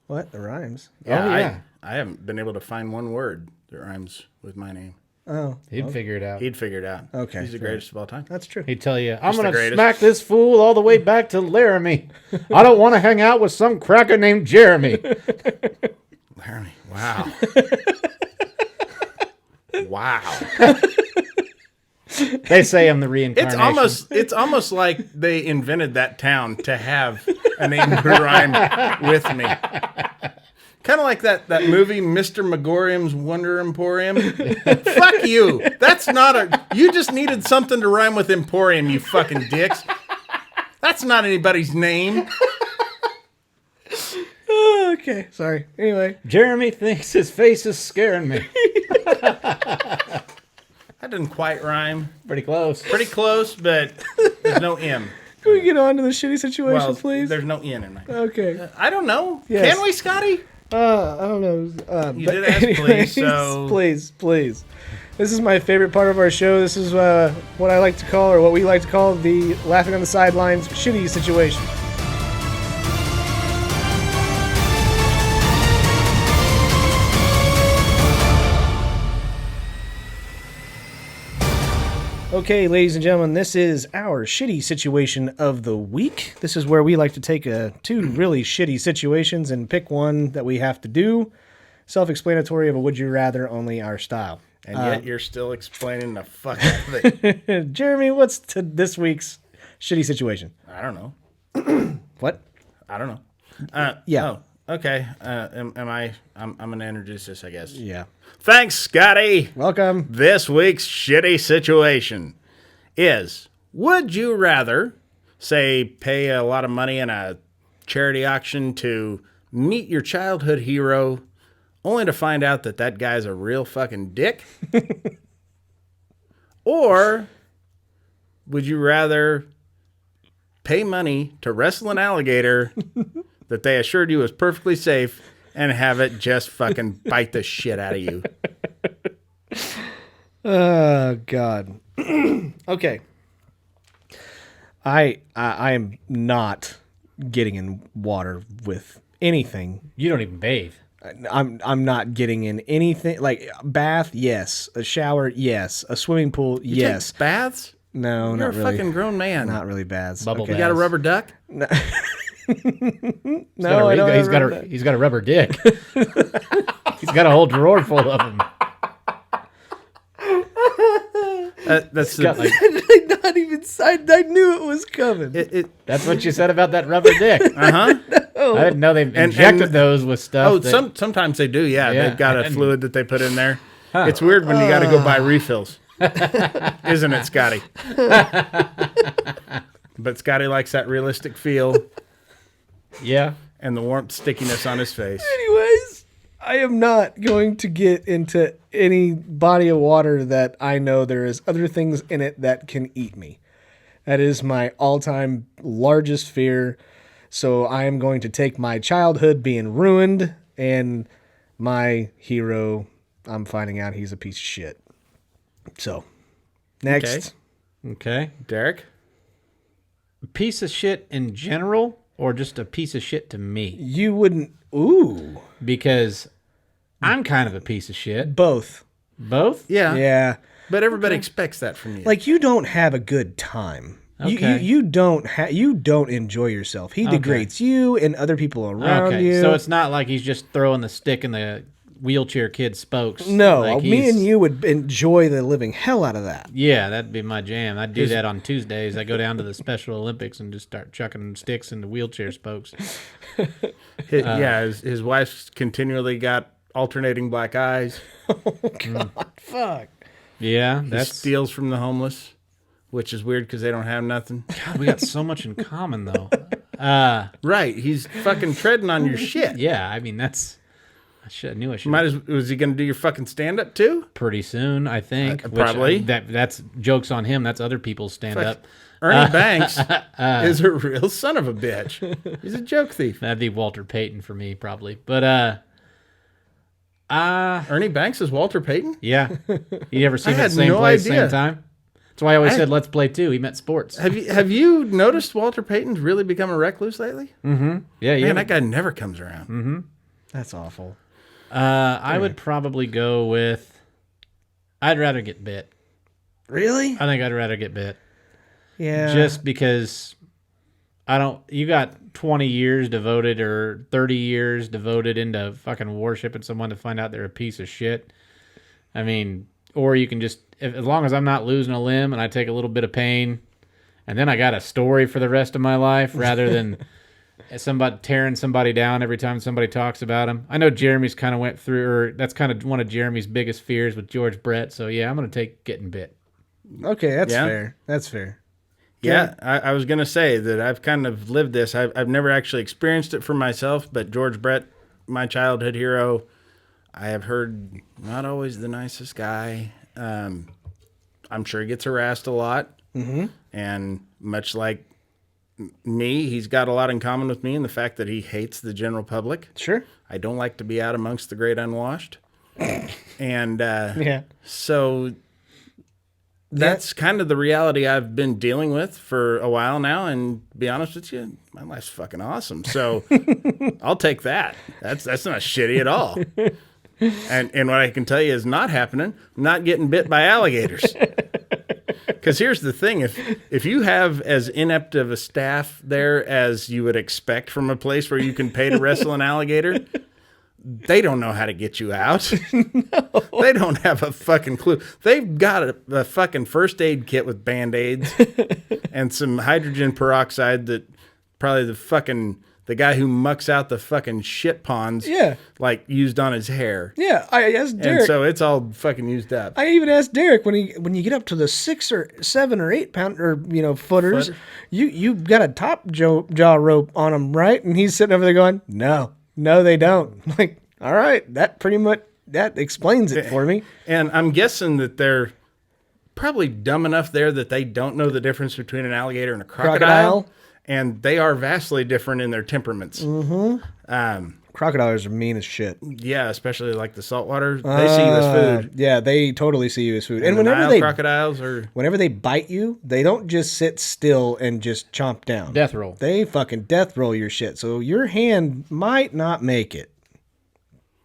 What? The rhymes? Yeah, Oh, yeah. I haven't been able to find one word that rhymes with my name. Oh, He'd figure it out. He'd figure it out. Okay, He's the fair. greatest of all time. that's true. He'd tell you, I'm the going to greatest. smack this fool all the way back to Laramie. I don't want to hang out with some cracker named Jeremy. Laramie. Wow. Wow. They say I'm the reincarnation. It's almost like they invented that town to have a name to rhyme with me. Kind of like that movie, Mr. Megorium's Wonder Emporium. Fuck you. That's not you just needed something to rhyme with Emporium, you fucking dicks. That's not anybody's name. Okay, sorry. Anyway. Jeremy thinks his face is scaring me. That didn't quite rhyme. Pretty close. Pretty close, but there's no M. Can we get on to the shitty situation, Well, please? there's no N in mine. Okay. I don't know. Yes. Can we, Scotty? I don't know. You but did ask, please, so- please. This is my favorite part of our show. This is what I like to call, or what we like to call, the laughing on the sidelines shitty situation. Okay, ladies and gentlemen, this is our shitty situation of the week. This is where we like to take two really shitty situations and pick one that we have to do. Self-explanatory of a would you rather, only our style. And yet you're still explaining the fuck out of it. Jeremy, what's this week's Shitty situation. I don't know. What? I don't know. Yeah. Oh, okay. I'm going to introduce this, I guess. Yeah. Thanks, Scotty. Welcome. This week's shitty situation is, would you rather, say, pay a lot of money in a charity auction to meet your childhood hero only to find out that that guy's a real fucking dick? Or would you rather pay money to wrestle an alligator that they assured you was perfectly safe and have it just fucking bite the shit out of you? Oh God. Okay. I am not getting in water with anything. You don't even bathe. I'm not getting in anything like bath. Yes. A shower. Yes. A swimming pool. You Yes. take baths? No, You're not a really. fucking grown man. Not really baths. Bubble Okay. You got a baths. rubber duck? No, I I don't he's have got he's got a rubber dick. He's got a whole drawer full of them. That's Got like, not even. I knew it was coming. that's what you said about that rubber dick. uh-huh. I didn't know they injected those with stuff. Oh, that, sometimes they do, yeah. Yeah. They've got a fluid that they put in there. It's weird when you got to go buy refills. Isn't it, Scotty? But Scotty likes that realistic feel yeah. and the warmth stickiness on his face. Anyways, I am not going to get into any body of water that I know there is other things in it that can eat me. That is my all-time largest fear. So I am going to take my childhood being ruined and my hero, I'm finding out he's a piece of shit. So, next. Okay. Derek? Piece of shit in general, or just a piece of shit to me? You wouldn't... Ooh. Because I'm kind of a piece of shit. Both. Both? Yeah. Yeah. But everybody expects that from you. Like, you don't have a good time. Okay. You don't enjoy yourself. He degrades you and other people around Okay. you. So it's not like he's just throwing the stick in the wheelchair kid's spokes. No, Like me and you would enjoy the living hell out of that. Yeah, that'd be my jam. I'd do that on Tuesdays. I go down to the Special Olympics and just start chucking sticks into wheelchair spokes. His wife's continually got alternating black eyes. Fuck. Yeah, He that's steals from the homeless, which is weird because they don't have nothing. God, we got so much in common though. Right. He's fucking treading on your shit. Yeah, I mean I knew I should. Was he going to do your fucking stand-up too? Pretty soon, I think. which, probably. That's jokes on him. That's other people's stand up. Ernie Banks is a real son of a bitch. He's a joke thief. That'd be Walter Payton for me, probably. But Ernie Banks is Walter Payton? yeah, you ever seen I him at had the same no place, idea. same time? That's why I always said let's play too. He meant sports. Have you noticed Walter Payton's really become a recluse lately? Yeah, yeah. Man, that guy never comes around. That's awful. I would probably go with. I'd rather get bit. Really? I think I'd rather get bit. Yeah. Just because I don't. You got 20 years devoted or 30 years devoted into fucking worshiping someone to find out they're a piece of shit. I mean, or you can just, as long as I'm not losing a limb and I take a little bit of pain, and then I got a story for the rest of my life rather than somebody tearing somebody down every time somebody talks about him. I know Jeremy's kind of went through, or that's kind of one of Jeremy's biggest fears with George Brett. So yeah, I'm gonna take getting bit. Okay, that's Yeah. fair. That's fair. Yeah, I was going to say that I've kind of lived this. I've never actually experienced it for myself, but George Brett, my childhood hero, I have heard not always the nicest guy. I'm sure he gets harassed a lot. Mm-hmm. And much like me, he's got a lot in common with me in the fact that he hates the general public. Sure. I don't like to be out amongst the great unwashed. And Yeah. so that's kind of the reality I've been dealing with for a while now. And to be honest with you, my life's fucking awesome. So I'll take that. That's not shitty at all. And what I can tell you is not happening. I'm not getting bit by alligators. Because here's the thing. If you have as inept of a staff there as you would expect from a place where you can pay to wrestle an alligator, they don't know how to get you out. No. They don't have a fucking clue. They've got a fucking first aid kit with Band-Aids and some hydrogen peroxide that probably the guy who mucks out the fucking shit ponds, like used on his hair. Yeah, I asked Derek. And so it's all fucking used up. I even asked Derek when you get up to the 6 or 7 or 8 pound or footers, you got a top jaw rope on them, right? And he's sitting over there going, no, they don't. I'm like, all right, that pretty much that explains it for me. And I'm guessing that they're probably dumb enough there that they don't know the difference between an alligator and a crocodile. And they are vastly different in their temperaments. Mm-hmm. Crocodiles are mean as shit. Yeah, especially like the saltwater. They see you as food. Yeah, they totally see you as food. And whenever they bite you, they don't just sit still and just chomp down. Death roll. They fucking death roll your shit. So your hand might not make it.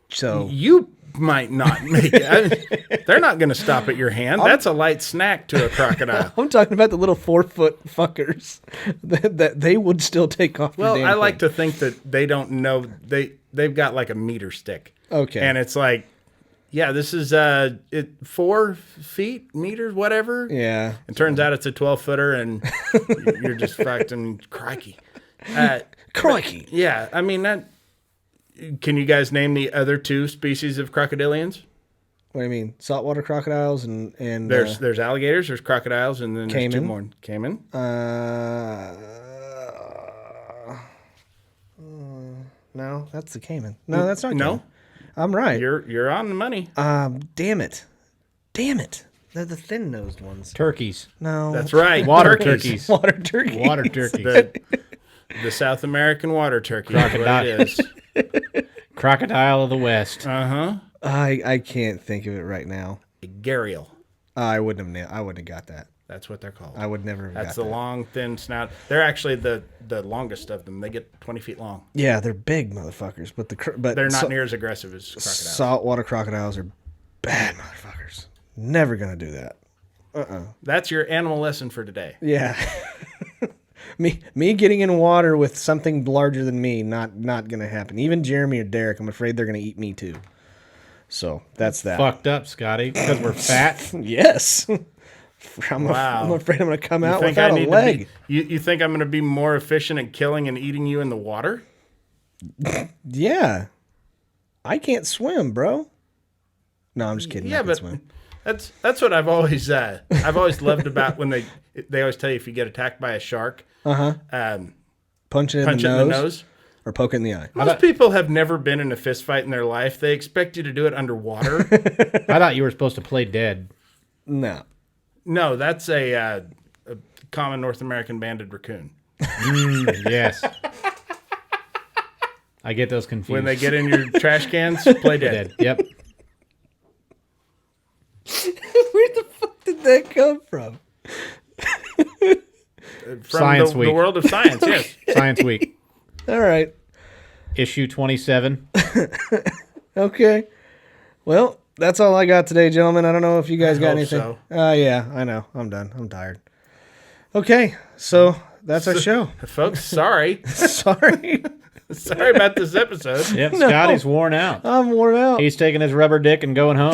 So you might not make it. I mean, they're not going to stop at your hand. That's a light snack to a crocodile. I'm talking about the little 4-foot fuckers that they would still take off. Well, I like to think that they don't know. They've got like a meter stick. Okay. And it's like, yeah, this is 4 feet, meters, whatever. Yeah. It turns out it's a 12-footer, and you're just fucking crikey. Crikey. Yeah, I mean that. Can you guys name the other 2 species of crocodilians? What do you mean? Saltwater crocodiles and there's alligators, there's crocodiles, and then there's 2 more. Cayman. No, that's the caiman. No, that's not. No, caiman. I'm right. You're on the money. Damn it. They're the thin-nosed ones. Turkeys. No, That's right. Water turkeys. Water turkey. Water turkeys. The South American water turkey. Crocodile. Is what it is. Crocodile of the West. I can't think of it right now. A gharial. I wouldn't have got that. That's what they're called. I would never have That's got the that. long, thin snout. They're actually the longest of them. They get 20 feet long. Yeah, they're big motherfuckers, but they're not near as aggressive as crocodiles. Saltwater crocodiles are bad motherfuckers. Never gonna do that. That's your animal lesson for today. Yeah. me getting in water with something larger than me, not gonna happen. Even Jeremy or Derek, I'm afraid they're gonna eat me too. So that's that. Fucked up, Scotty, because we're fat. Yes. I'm afraid I'm gonna come out without a leg. You think I'm gonna be more efficient at killing and eating you in the water? Yeah. I can't swim, bro. No, I'm just kidding. Yeah, I can but swim. that's what I've always loved about when they always tell you if you get attacked by a shark, punch it in the nose or poke it in the eye. Most people have never been in a fist fight in their life. They expect you to do it underwater. I thought you were supposed to play dead. No, that's a common North American banded raccoon. Yes. I get those confused. When they get in your trash cans, play dead. Yep. Where the fuck did that come from? From Science Week. The world of science, yes. Science Week. All right. Issue 27. Okay. Well, that's all I got today, gentlemen. I don't know if you guys got hope anything. so. Yeah, I know. I'm done. I'm tired. Okay, so that's our show. Folks, sorry. Sorry. Sorry about this episode. Yep, Scotty's worn out. I'm worn out. He's taking his rubber dick and going home.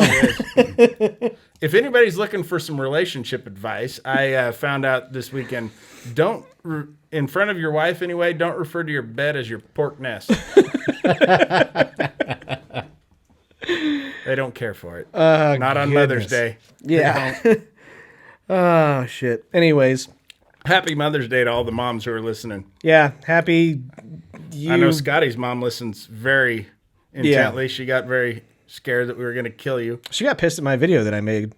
If anybody's looking for some relationship advice, I found out this weekend, in front of your wife anyway, don't refer to your bed as your pork nest. They don't care for it. Not on Mother's Day. Yeah. Oh, shit. Anyways. Happy Mother's Day to all the moms who are listening. Yeah, happy. I know Scotty's mom listens very intently. Yeah. She got very scared that we were going to kill you. She got pissed at my video that I made.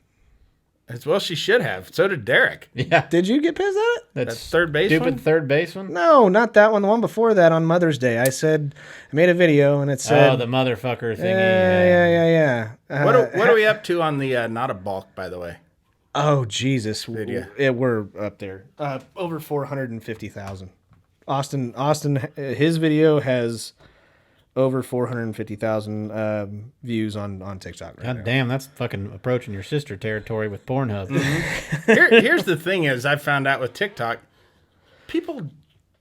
As well she should have. So did Derek. Yeah. Did you get pissed at it? That's third base stupid one? Third baseman? No, not that one. The one before that on Mother's Day. I made a video and it said... Oh, the motherfucker thingy. Yeah. What are we up to on the not a balk, by the way? Oh, Jesus. Video. We're up there. Over 450,000. Austin, his video has over 450,000 views on TikTok right now. God damn, that's fucking approaching your sister territory with Pornhub. Mm-hmm. Here's the thing is, I found out with TikTok, people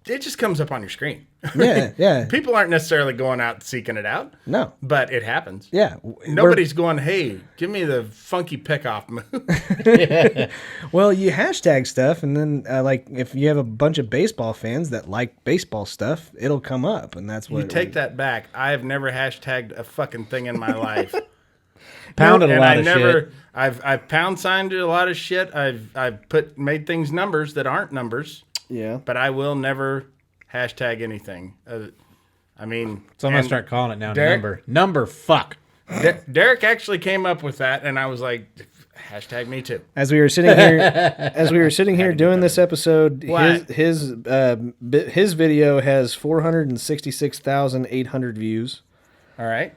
it just comes up on your screen. Yeah, yeah. People aren't necessarily going out seeking it out. No. But it happens. Yeah. Nobody's going, hey, give me the funky pickoff move. Well, you hashtag stuff, and then like if you have a bunch of baseball fans that like baseball stuff, it'll come up, and that's what You take that back. I have never hashtagged a fucking thing in my life. Pounded a And lot I of never, shit. I've pound signed a lot of shit. I've made things numbers that aren't numbers. Yeah. But I will never hashtag anything. I mean, So I'm gonna and start calling it now. Derek- Number fuck. Derek actually came up with that, and I was like, hashtag me too. As we were sitting here, doing this episode, What? his video has 466,800 views. All right.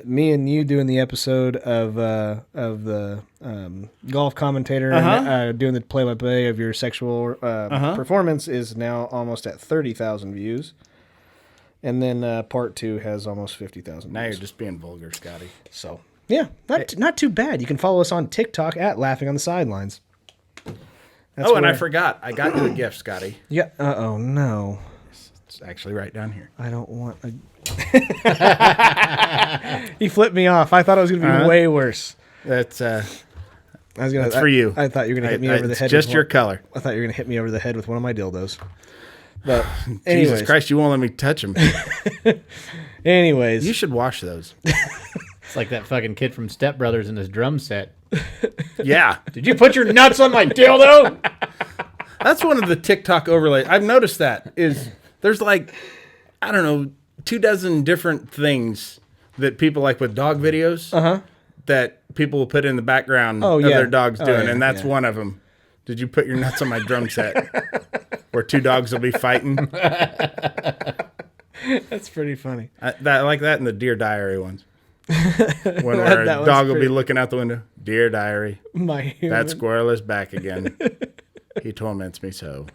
Me and you doing the episode of the golf commentator and, doing the play-by-play of your sexual performance is now almost at 30,000 views. And then part 2 has almost 50,000 Now you're views. just being vulgar, Scotty. So, yeah, not too bad. You can follow us on TikTok at Laughing on the Sidelines. That's And I where- forgot. I got you a gift, Scotty. Yeah. Oh no. It's actually right down here. I don't want. He flipped me off. I thought it was going to be way worse. That's I was gonna. That's for you. I thought you were going to hit me over the it's head. just with your one- color. I thought you were going to hit me over the head with one of my dildos. But Jesus anyways, Christ, you won't let me touch them. anyways, You should wash those. It's like that fucking kid from Step Brothers in his drum set. Yeah. Did you put your nuts on my dildo? That's one of the TikTok overlays. I've noticed that is there's like, I don't know, 24 different things that people like with dog videos that people will put in the background of yeah. their dogs Oh, doing. yeah, And that's yeah. one of them. Did you put your nuts on my drum set? Where 2 dogs will be fighting. that's pretty funny. I like that in the Dear Diary ones. When where That a one's dog will be pretty- looking out the window. Dear Diary, My human. that squirrel is back again. He torments me so.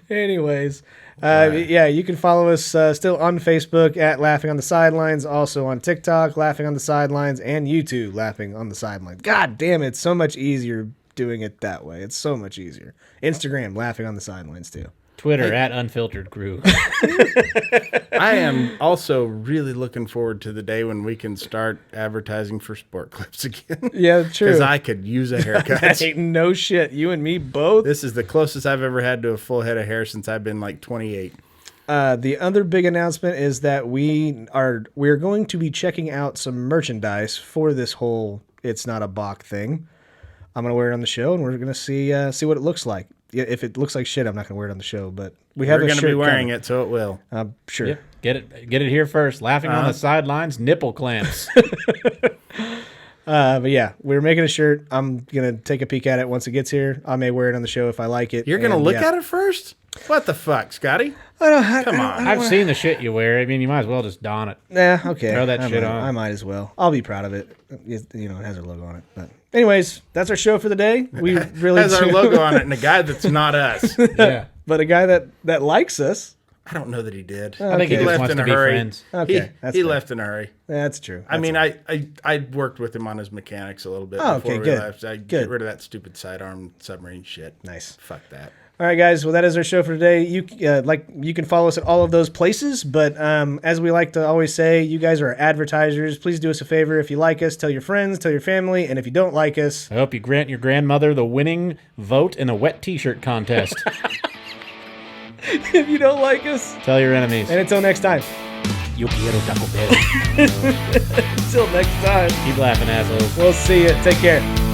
Anyways, yeah, you can follow us still on Facebook at Laughing on the Sidelines, also on TikTok, Laughing on the Sidelines, and YouTube, Laughing on the Sidelines. God damn it, it's so much easier doing it that way. It's so much easier. Instagram, Laughing on the Sidelines, too. Twitter at Unfiltered Crew. I am also really looking forward to the day when we can start advertising for sport clips again. Yeah, true. Because I could use a haircut. Ain't no shit. You and me both. This is the closest I've ever had to a full head of hair since I've been like 28. The other big announcement is that we're going to be checking out some merchandise for this whole "It's Not a Bach" thing. I'm gonna wear it on the show, and we're gonna see what it looks like. Yeah, if it looks like shit, I'm not gonna wear it on the show. But we have We're a going shirt to be wearing coming. it, so it will. I'm sure. Yep. Get it here first. Laughing on the sidelines, nipple clamps. But yeah, we're making a shirt. I'm gonna take a peek at it once it gets here. I may wear it on the show if I like it. You're going to look at it first? What the fuck, Scotty? Come on. I've seen the shit you wear. I mean, you might as well just don it. Nah, okay. Throw that I shit might- on. I might as well. I'll be proud of it. You know, it has our logo on it. But anyways, that's our show for the day. We really Has our logo on it and a guy that's not us. Yeah. but a guy that likes us. I don't know that he did. I think he Okay. just left wants in to a be hurry. friends. Okay, that's He fair. left in a hurry. That's true. I mean, I worked with him on his mechanics a little bit Oh, before okay, we good. left. I Good. get rid of that stupid sidearm submarine shit. Nice. Fuck that. All right, guys. Well, that is our show for today. You can follow us at all of those places, but as we like to always say, you guys are advertisers. Please do us a favor. If you like us, tell your friends, tell your family, and if you don't like us, I hope you grant your grandmother the winning vote in a wet T-shirt contest. if you don't like us, Tell your enemies. and until next time. Yo quiero Taco Bell. Until next time, Keep laughing, assholes. we'll see you. Take care.